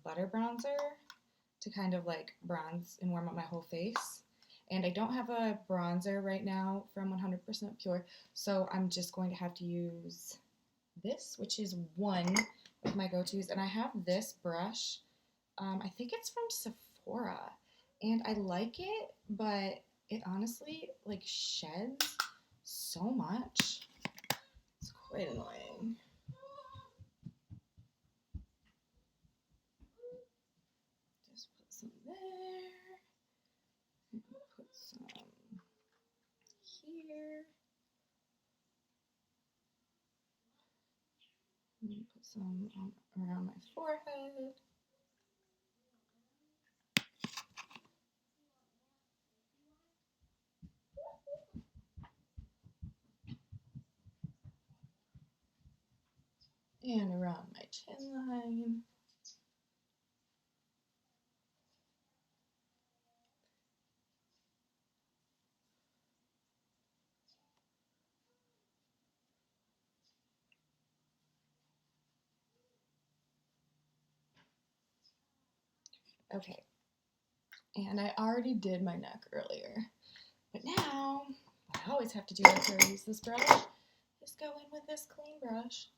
butter bronzer to kind of like bronze and warm up my whole face. And I don't have a bronzer right now from 100% Pure, so I'm just going to have to use this, which is one of my go-tos. And I have this brush. I think it's from Sephora, and I like it, but it honestly like sheds so much. It's quite annoying. Just put some there. Put some here. And put some around my forehead. and around my chin line. Okay, and I already did my neck earlier, but now I always have to do after I use this brush. Just go in with this clean brush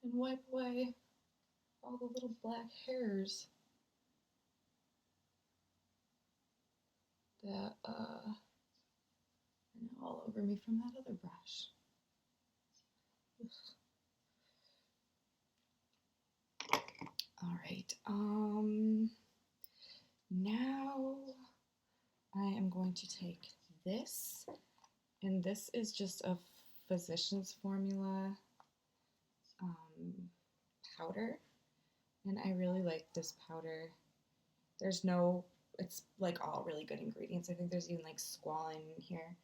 and wipe away all the little black hairs that are now all over me from that other brush. All right, now I am going to take this, and this is just a physician's formula powder, and I really like this powder. It's like all really good ingredients. I think there's even like squalane in here.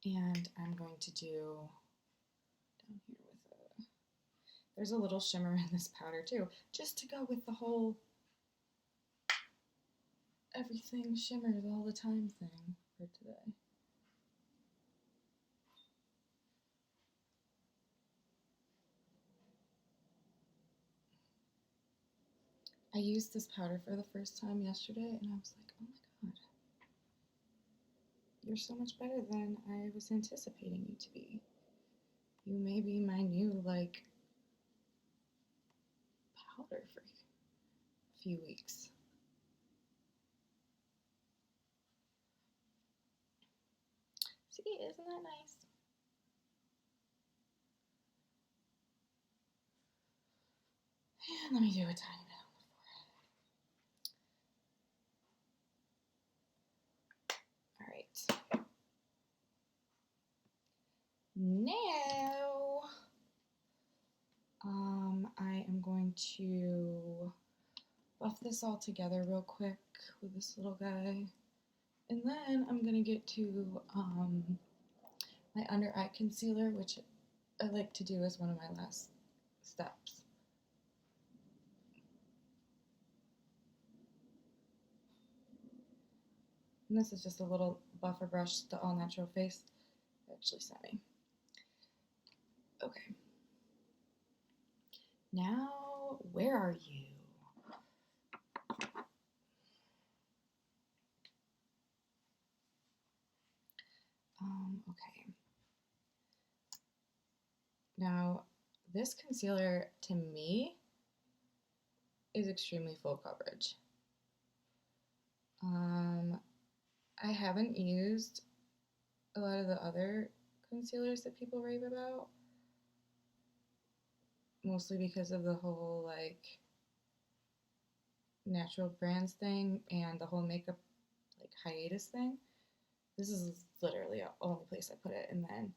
And I'm going to do down here with there's a little shimmer in this powder too, just to go with the whole everything shimmers all the time thing for today. I used this powder for the first time yesterday, and I was like, oh my god, you're so much better than I was anticipating you to be. You may be my new, like, powder for a few weeks. See, isn't that nice? And let me do a tiny bit on the forehead. All right. Now, I am going to buff this all together real quick with this little guy. And then I'm going to get to my under eye concealer, which I like to do as one of my last steps. And this is just a little buffer brush the All Natural Face actually sent me. Okay. Now, where are you? Okay. Now, this concealer, to me, is extremely full coverage. I haven't used a lot of the other concealers that people rave about, mostly because of the whole, like, natural brands thing and the whole makeup, like, hiatus thing. This is literally the only place I put it, and then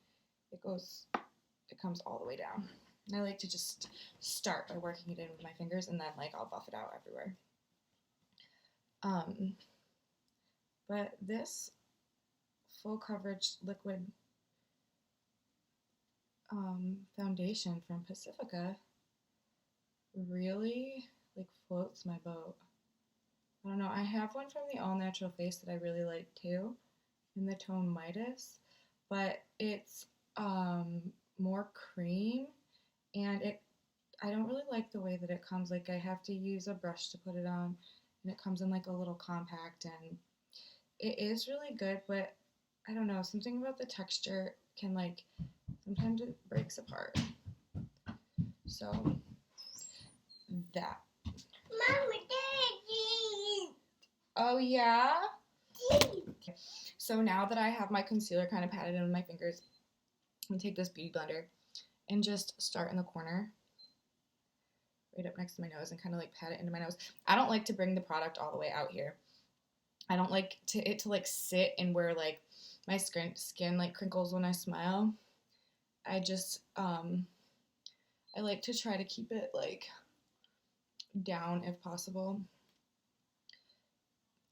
it comes all the way down. And I like to just start by working it in with my fingers, and then, like, I'll buff it out everywhere. But this full coverage liquid foundation from Pacifica really, like, floats my boat. I don't know, I have one from the All Natural Face that I really like too, in the tone Midas, but it's more cream, and I don't really like the way that it comes. Like, I have to use a brush to put it on, and it comes in like a little compact, and it is really good, but I don't know, something about the texture can, like, sometimes it breaks apart. So that. Mama, Daddy. Oh yeah? So now that I have my concealer kind of patted in with my fingers, I'm gonna take this beauty blender and just start in the corner right up next to my nose and kind of, like, pat it into my nose. I don't like to bring the product all the way out here. I don't like it to like sit and where, like, my skin like crinkles when I smile. I just I like to try to keep it, like, down if possible,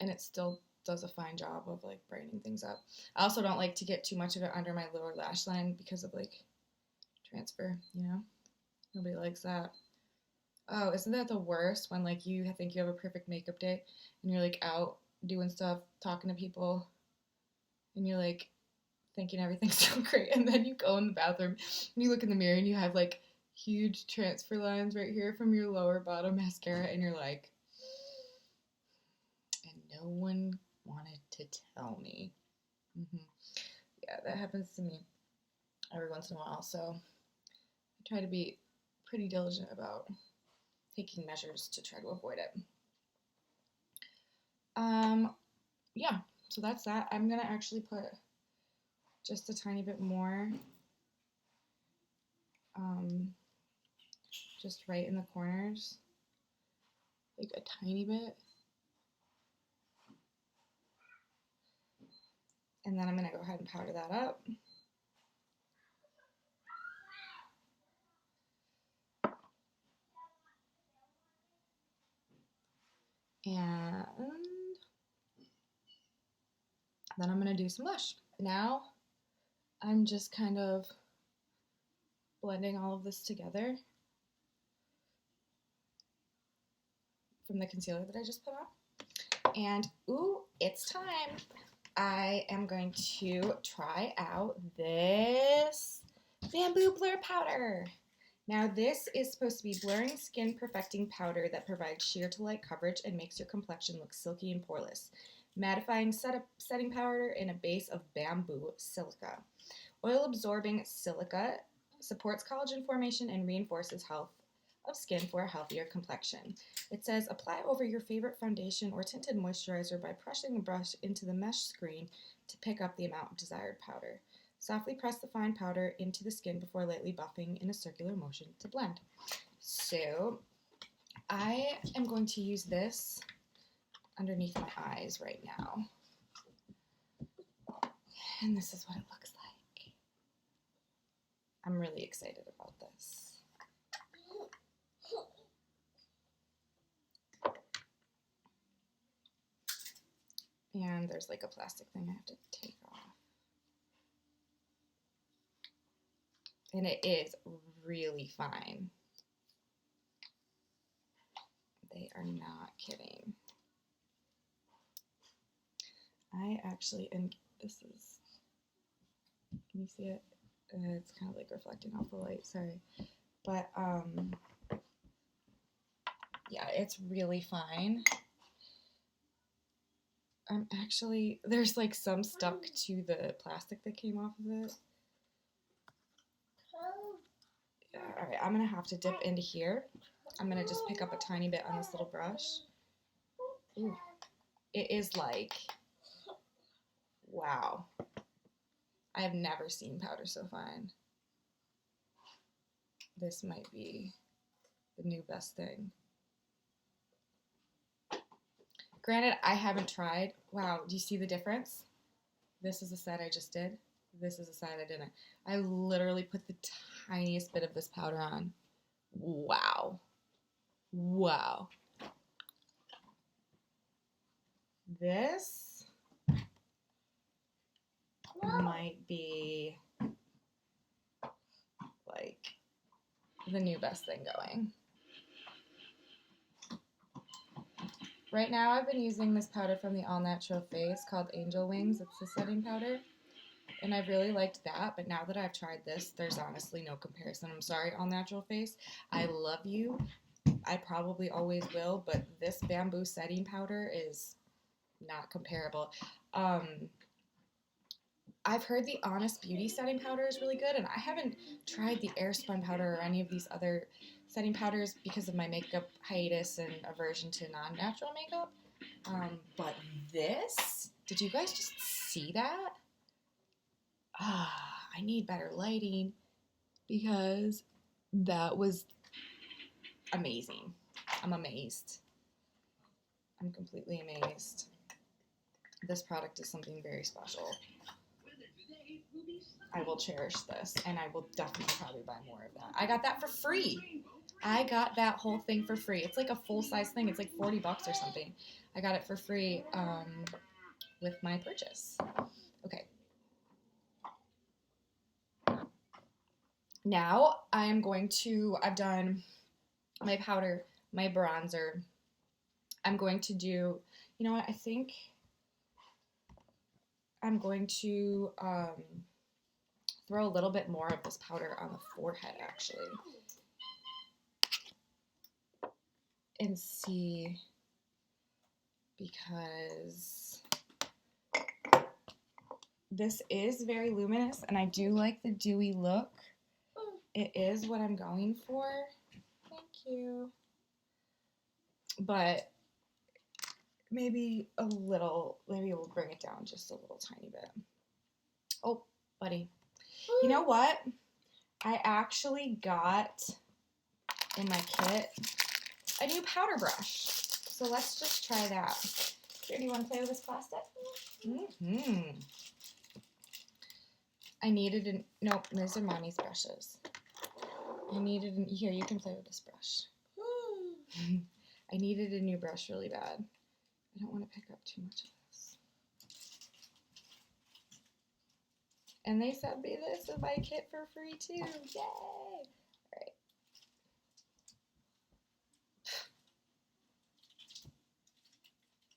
and it still does a fine job of, like, brightening things up. I also don't like to get too much of it under my lower lash line because of, like, transfer, you know? Nobody likes that. Oh, isn't that the worst when like you think you have a perfect makeup day and you're like out doing stuff, talking to people, and you're like thinking everything's so great, and then you go in the bathroom and you look in the mirror and you have like huge transfer lines right here from your lower bottom mascara, and you're like, and no one wanted to tell me. Yeah, that happens to me every once in a while, so I try to be pretty diligent about taking measures to try to avoid it. Yeah, so that's that. I'm gonna actually put just a tiny bit more, just right in the corners, like a tiny bit. And then I'm gonna go ahead and powder that up. And then I'm gonna do some blush. Now I'm just kind of blending all of this together from the concealer that I just put on. And ooh, it's time. I am going to try out this Bamboo Blur Powder. Now this is supposed to be blurring skin perfecting powder that provides sheer to light coverage and makes your complexion look silky and poreless. Mattifying setting powder in a base of bamboo silica. Oil absorbing silica supports collagen formation and reinforces health of skin for a healthier complexion. It says apply over your favorite foundation or tinted moisturizer by pressing the brush into the mesh screen to pick up the amount of desired powder. Softly press the fine powder into the skin before lightly buffing in a circular motion to blend. So I am going to use this underneath my eyes right now. And this is what it looks like. I'm really excited about this. And there's like a plastic thing I have to take off. And it is really fine. They are not kidding. I actually, and this is, can you see it? It's kind of like reflecting off the light, sorry. But yeah, it's really fine. Actually, there's like some stuck to the plastic that came off of it. Yeah, all right, I'm gonna have to dip into here. I'm gonna just pick up a tiny bit on this little brush. Ooh, it is like, wow. I have never seen powder so fine. This might be the new best thing. Granted, I haven't tried. Wow, do you see the difference? This is a set I just did. This is a set I didn't. I literally put the tiniest bit of this powder on. Wow. Wow. This might be like the new best thing going. Right now I've been using this powder from the All Natural Face called Angel Wings. It's the setting powder. And I really liked that, but now that I've tried this, there's honestly no comparison. I'm sorry, All Natural Face. I love you. I probably always will, but this bamboo setting powder is not comparable. I've heard the Honest Beauty setting powder is really good, and I haven't tried the Airspun powder or any of these other setting powders because of my makeup hiatus and aversion to non-natural makeup. But this, did you guys just see that? I need better lighting because that was amazing. I'm amazed. I'm completely amazed. This product is something very special. I will cherish this, and I will definitely probably buy more of that. I got that for free. I got that whole thing for free. It's like a full-size thing. It's like $40 or something. I got it for free with my purchase. Okay. Now I've done my powder, my bronzer. I'm going to do, you know what, I think I'm going to throw a little bit more of this powder on the forehead, actually, and see, because this is very luminous, and I do like the dewy look. It is what I'm going for. Thank you. But maybe we'll bring it down just a little tiny bit. Oh, buddy. You know what? I actually got in my kit a new powder brush. So let's just try that. Here, do you want to play with this plastic? Mm-hmm. I needed nope, those are mommy's brushes. Here, you can play with this brush. I needed a new brush really bad. I don't want to pick up too much of this. And they sent me this in my kit for free too. Yay! All right.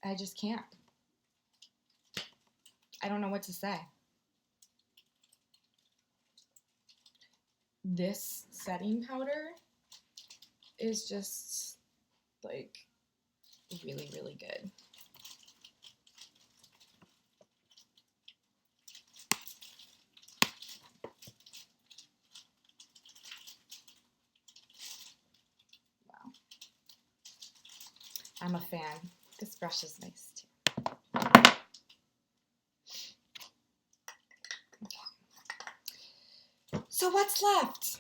I just can't. I don't know what to say. This setting powder is just like really, really good. Wow. I'm a fan. This brush is nice too. So what's left?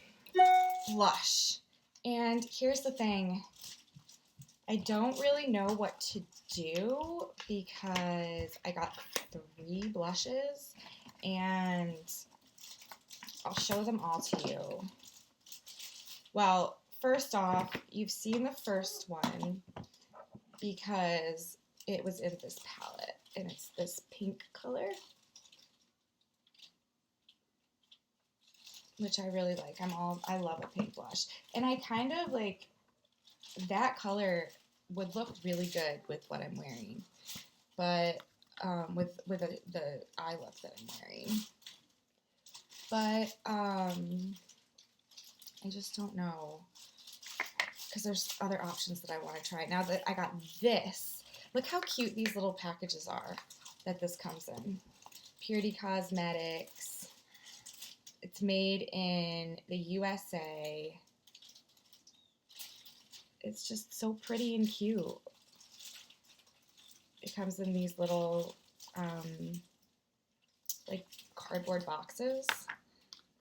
Blush. And here's the thing. I don't really know what to do because I got 3 blushes and I'll show them all to you. Well, first off, you've seen the first one because it was in this palette and it's this pink color, which I really like. I love a pink blush. And I kind of like that color would look really good with what I'm wearing, but with the eye look that I'm wearing. But I just don't know because there's other options that I want to try. Now that I got this, look how cute these little packages are that this comes in. Purity Cosmetics. It's made in the USA. It's just so pretty and cute. It comes in these little like cardboard boxes,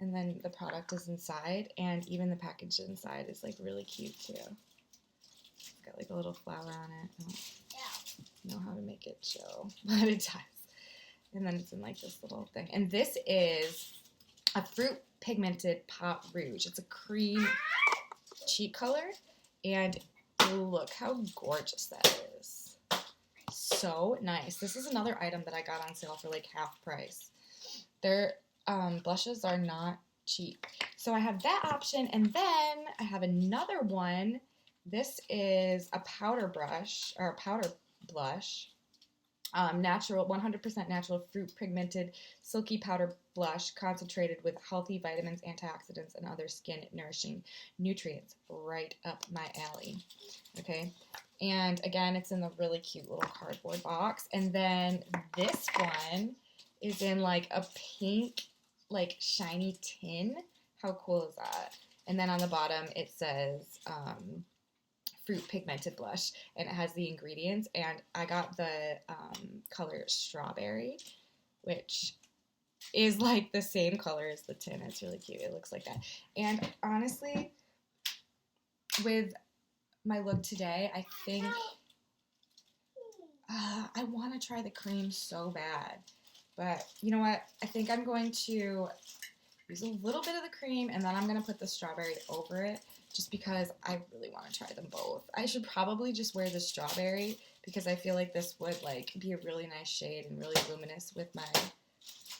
and then the product is inside, and even the package inside is like really cute too. It's got like a little flower on it. I don't know how to make it show, but it does. And then it's in like this little thing. And this is a fruit pigmented Pop Rouge. It's a cream cheek color, and look how gorgeous that is. So nice. This is another item that I got on sale for like half price. Their blushes are not cheap. So I have that option, and then I have another one. This is a powder brush, or a powder blush. Natural, 100% natural fruit pigmented silky powder blush concentrated with healthy vitamins, antioxidants, and other skin nourishing nutrients. Right up my alley. Okay. And again, it's in the really cute little cardboard box. And then this one is in like a pink, like shiny tin. How cool is that? And then on the bottom it says fruit pigmented blush, and it has the ingredients, and I got the color strawberry, which is like the same color as the tin. It's really cute. It looks like that. And honestly, with my look today, I think I want to try the cream so bad, but you know what? I think I'm going to use a little bit of the cream, and then I'm going to put the strawberry over it, just because I really want to try them both. I should probably just wear the strawberry because I feel like this would like be a really nice shade and really luminous with my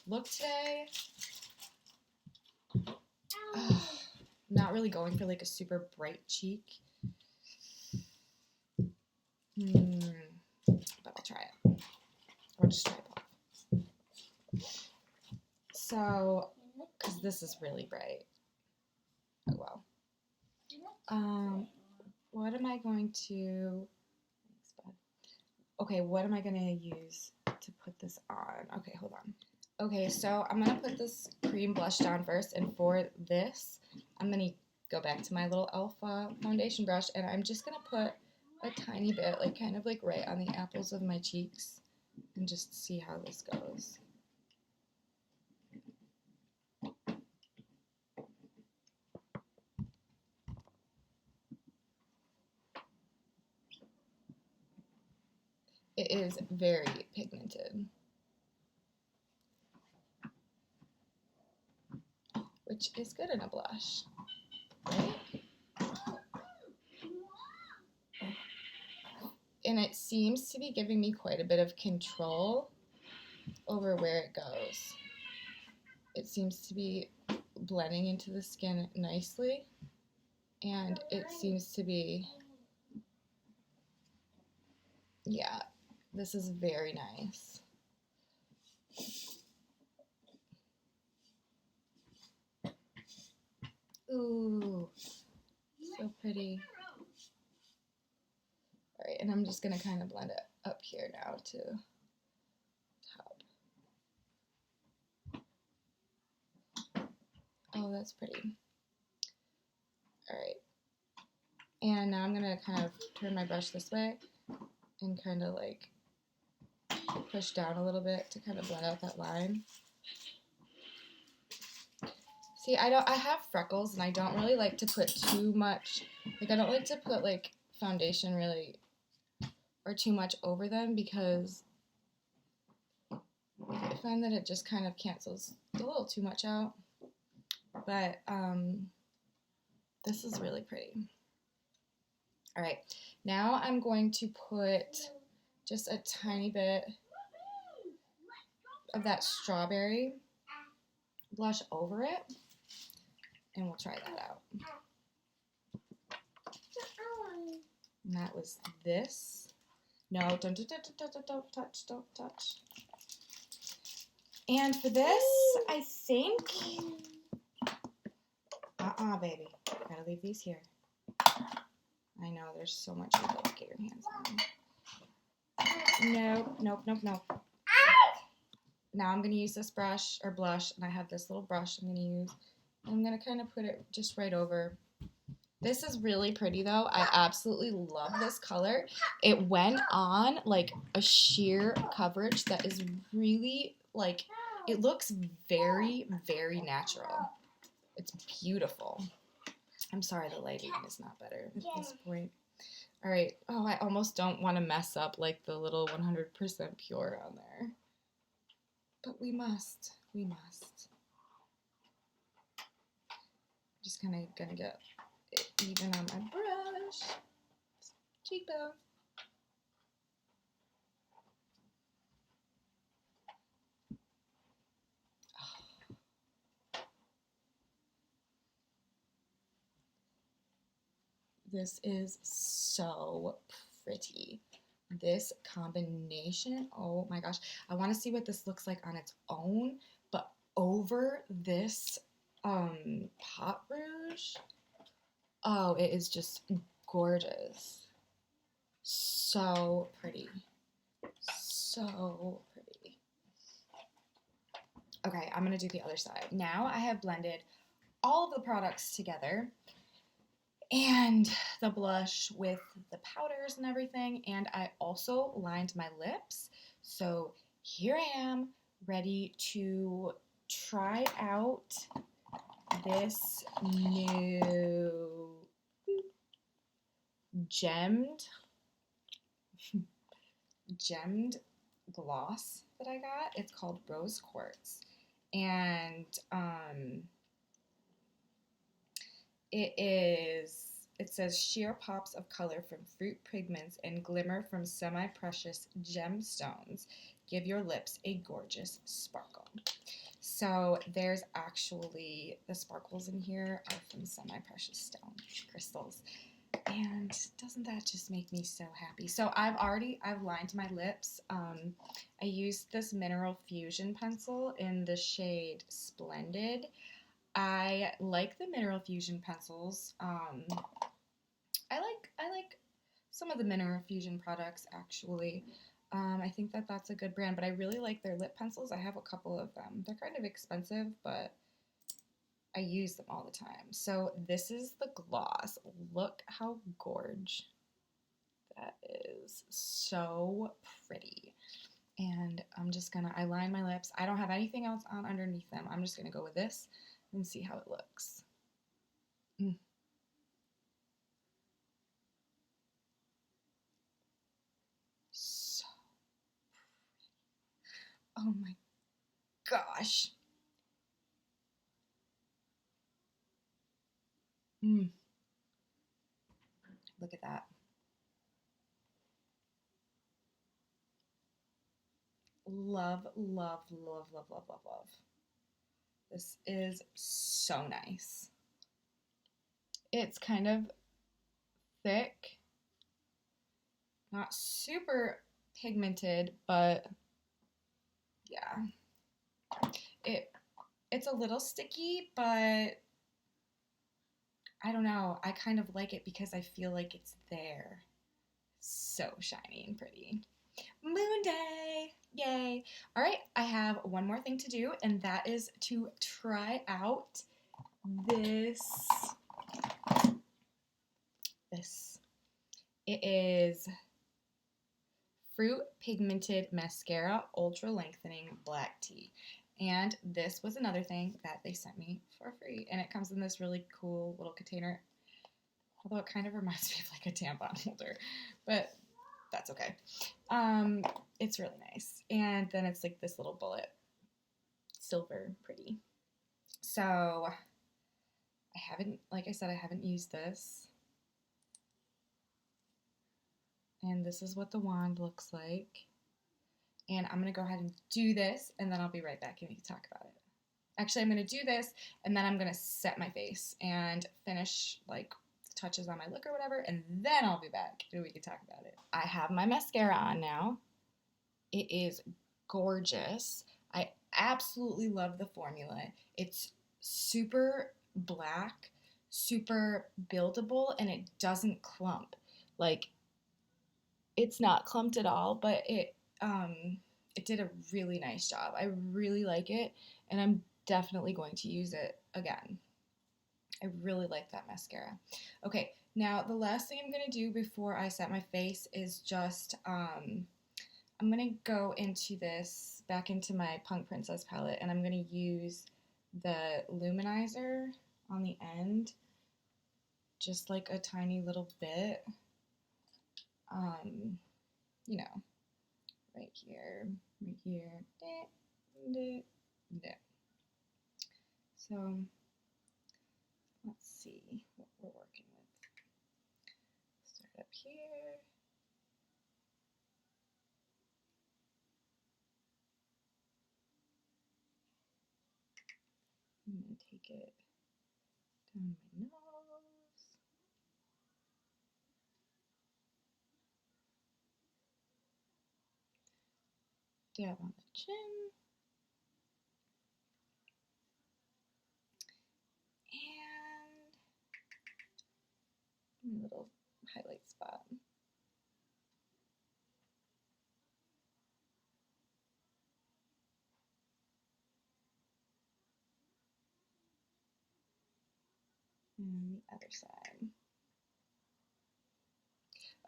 look today. not really going for like a super bright cheek. But I'll try it. I'll just try it off. So, because this is really bright. Oh well. What am I going to... Okay, what am I going to use to put this on? Okay, hold on. Okay, so I'm going to put this cream blush down first, and for this, I'm going to go back to my little Alpha foundation brush, and I'm just going to put a tiny bit, like kind of like right on the apples of my cheeks, and just see how this goes. It is very pigmented, which is good in a blush, right? And it seems to be giving me quite a bit of control over where it goes. It seems to be blending into the skin nicely, and it seems to be, yeah, this is very nice. Ooh, so pretty. All right, and I'm just gonna kind of blend it up here now to top. Oh, that's pretty. All right, and now I'm gonna kind of turn my brush this way and kind of like push down a little bit to kind of blend out that line. See, I have freckles, and I don't really like to put too much, like I don't like to put like foundation really, or too much over them, because I find that it just kind of cancels a little too much out. But this is really pretty. All right, now I'm going to put just a tiny bit of that strawberry blush over it, and we'll try that out. And that was this. No, don't touch. And for this, I think, baby, gotta leave these here. I know, there's so much you don't get your hands on. Nope. Now I'm gonna use this brush, or blush, and I have this little brush I'm gonna use. I'm gonna kind of put it just right over. This is really pretty though. I absolutely love this color. It went on like a sheer coverage that is really like, it looks very, very natural. It's beautiful. I'm sorry the lighting is not better at this point. All right. Oh, I almost don't want to mess up like the little 100% pure on there. But we must. We must. Just kind of gonna get it even on my brush. Cheekbone. This is so pretty. This combination, oh my gosh. I want to see what this looks like on its own, but over this pot rouge, oh, it is just gorgeous. So pretty. So pretty. Okay, I'm going to do the other side. Now I have blended all of the products together, and the blush with the powders and everything, and I also lined my lips. So here I am, ready to try out this new gemmed gloss that I got. It's called Rose Quartz, and it says sheer pops of color from fruit pigments and glimmer from semi-precious gemstones give your lips a gorgeous sparkle. So there's actually, the sparkles in here are from semi-precious stone crystals. And doesn't that just make me so happy? So I've lined my lips. I used this Mineral Fusion pencil in the shade Splendid. I like the Mineral Fusion pencils. I like some of the Mineral Fusion products actually. I think that that's a good brand, but I really like their lip pencils. I have a couple of them. They're kind of expensive, but I use them all the time. So this is the gloss. Look how gorge that is. So pretty. And I'm just gonna, I line my lips. I don't have anything else on underneath them. I'm just gonna go with this and see how it looks. Mm. So, oh my gosh. Mm. Look at that. Love, love, love, love, love, love, love. This is so nice. It's kind of thick, not super pigmented, but yeah. It it's a little sticky, but I don't know. I kind of like it because I feel like it's there. So shiny and pretty. Moon day! Yay! All right, I have one more thing to do, and that is to try out this. It is Fruit Pigmented Mascara Ultra Lengthening Black Tea. And this was another thing that they sent me for free. And it comes in this really cool little container. Although it kind of reminds me of like a tampon holder. But that's okay. It's really nice. And then it's like this little bullet. Silver, pretty. So I haven't, like I said, I haven't used this. And this is what the wand looks like. And I'm going to go ahead and do this, and then I'll be right back and we can talk about it. Actually, I'm going to do this, and then I'm going to set my face and finish, like, touches on my look or whatever, and then I'll be back and we can talk about it. I have my mascara on now. It is gorgeous. I absolutely love the formula. It's super black, super buildable, and it doesn't clump. Like, it's not clumped at all, but it did a really nice job. I really like it, and I'm definitely going to use it again. I really like that mascara. Okay, now the last thing I'm going to do before I set my face is just, I'm going to go into this, back into my Punk Princess palette, and I'm going to use the luminizer on the end, just like a tiny little bit. You know, right here, there. So let's see what we're working with. Start up here. I'm going to take it down my nose. Dab on the chin. And a little highlight spot. And the other side.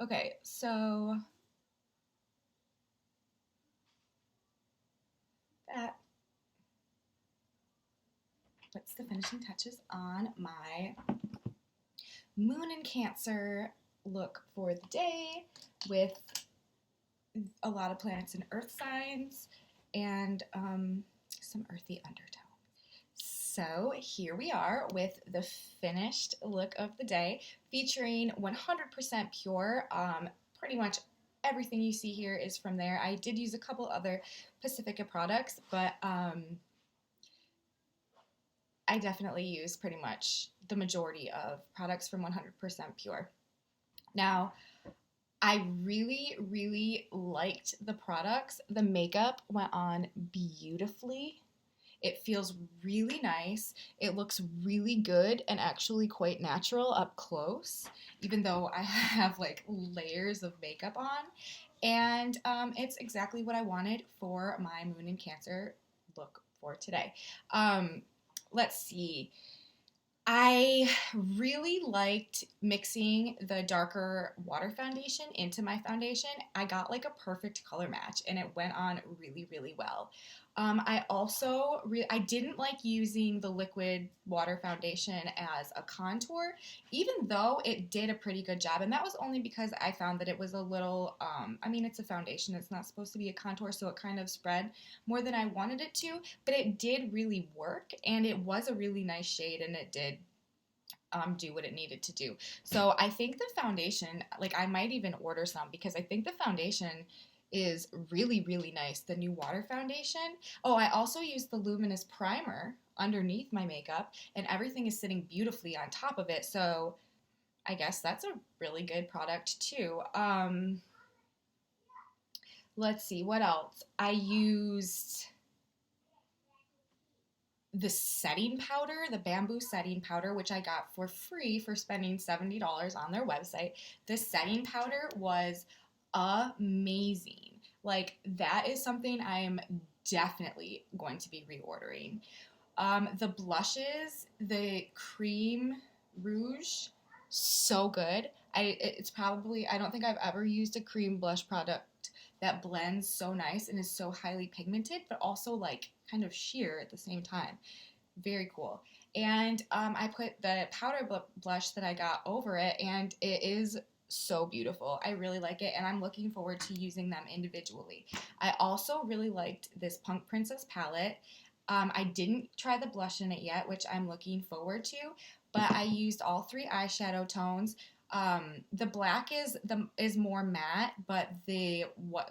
Okay, so that puts the finishing touches on my Moon in Cancer look for the day, with a lot of planets and earth signs and some earthy undertone. So here we are with the finished look of the day, featuring 100% pure. Pretty much everything you see here is from there. I did use a couple other Pacifica products, but I definitely use pretty much the majority of products from 100% Pure. Now, I really, really liked the products. The makeup went on beautifully. It feels really nice. It looks really good and actually quite natural up close, even though I have like layers of makeup on. And it's exactly what I wanted for my Moon in Cancer look for today. Um, let's see. I really liked mixing the darker water foundation into my foundation. I got like a perfect color match and it went on really, really well. I also I didn't like using the liquid water foundation as a contour, even though it did a pretty good job. And that was only because I found that it was a little, I mean, it's a foundation. It's not supposed to be a contour, so it kind of spread more than I wanted it to. But it did really work, and it was a really nice shade, and it did do what it needed to do. So I think the foundation, like I might even order some because I think the foundation is really, really nice. The new water foundation. Oh, I also used the luminous primer underneath my makeup, and everything is sitting beautifully on top of it. So I guess that's a really good product too. Let's see, what else? I used the setting powder, the bamboo setting powder, which I got for free for spending $70 on their website. The setting powder was amazing. Like, that is something I am definitely going to be reordering. The blushes, the cream rouge, so good. It's probably, I don't think I've ever used a cream blush product that blends so nice and is so highly pigmented, but also like kind of sheer at the same time. Very cool. And I put the powder blush that I got over it, and it is so beautiful. I really like it, and I'm looking forward to using them individually. I also really liked this Punk Princess palette. I didn't try the blush in it yet, which I'm looking forward to, but I used all three eyeshadow tones. The black is more matte, but the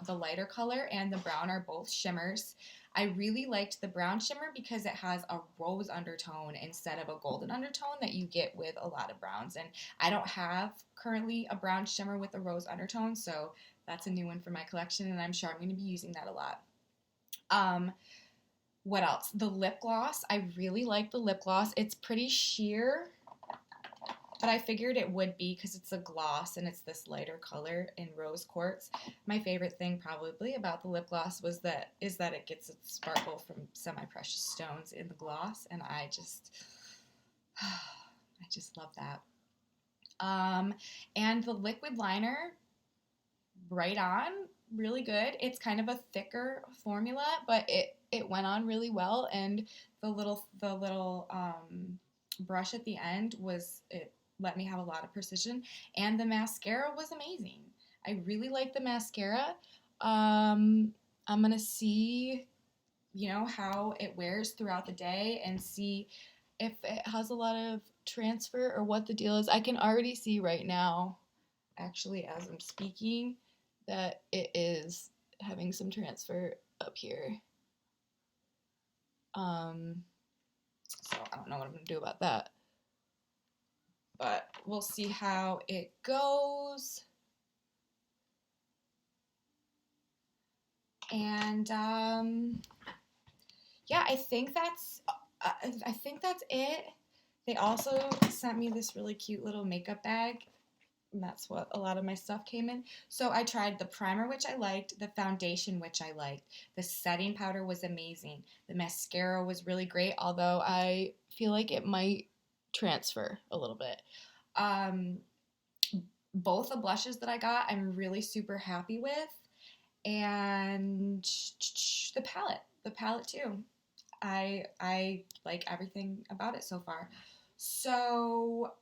lighter color and the brown are both shimmers. I really liked the brown shimmer because it has a rose undertone instead of a golden undertone that you get with a lot of browns. And I don't have currently a brown shimmer with a rose undertone, so that's a new one for my collection, and I'm sure I'm going to be using that a lot. Um, what else? The lip gloss. I really like the lip gloss. It's pretty sheer, but I figured it would be because it's a gloss and it's this lighter color in rose quartz. My favorite thing probably about the lip gloss is that it gets its sparkle from semi-precious stones in the gloss, and I just love that. And the liquid liner, right on, really good. It's kind of a thicker formula, but it went on really well, and the little brush at the end it let me have a lot of precision, and the mascara was amazing. I really like the mascara. I'm gonna see, how it wears throughout the day and see if it has a lot of transfer or what the deal is. I can already see right now, actually, as I'm speaking, that it is having some transfer up here. So I don't know what I'm gonna do about that, but we'll see how it goes. And yeah, I think that's it. They also sent me this really cute little makeup bag. And that's what a lot of my stuff came in. So I tried the primer, which I liked, the foundation, which I liked. The setting powder was amazing. The mascara was really great, although I feel like it might transfer a little bit. Both the blushes that I got, I'm really super happy with. And the palette too. I like everything about it so far. So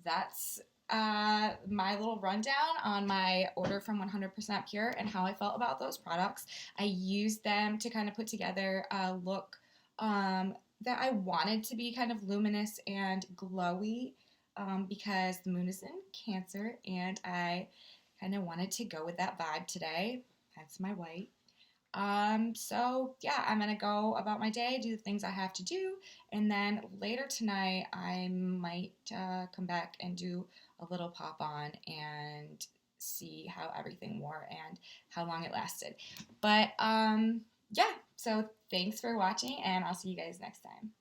that's my little rundown on my order from 100% Pure and how I felt about those products. I used them to kind of put together a look that I wanted to be kind of luminous and glowy because the moon is in Cancer, and I kind of wanted to go with that vibe today. That's my white. So yeah, I'm gonna go about my day, do the things I have to do, and then later tonight I might come back and do a little pop on and see how everything wore and how long it lasted. But yeah, so thanks for watching, and I'll see you guys next time.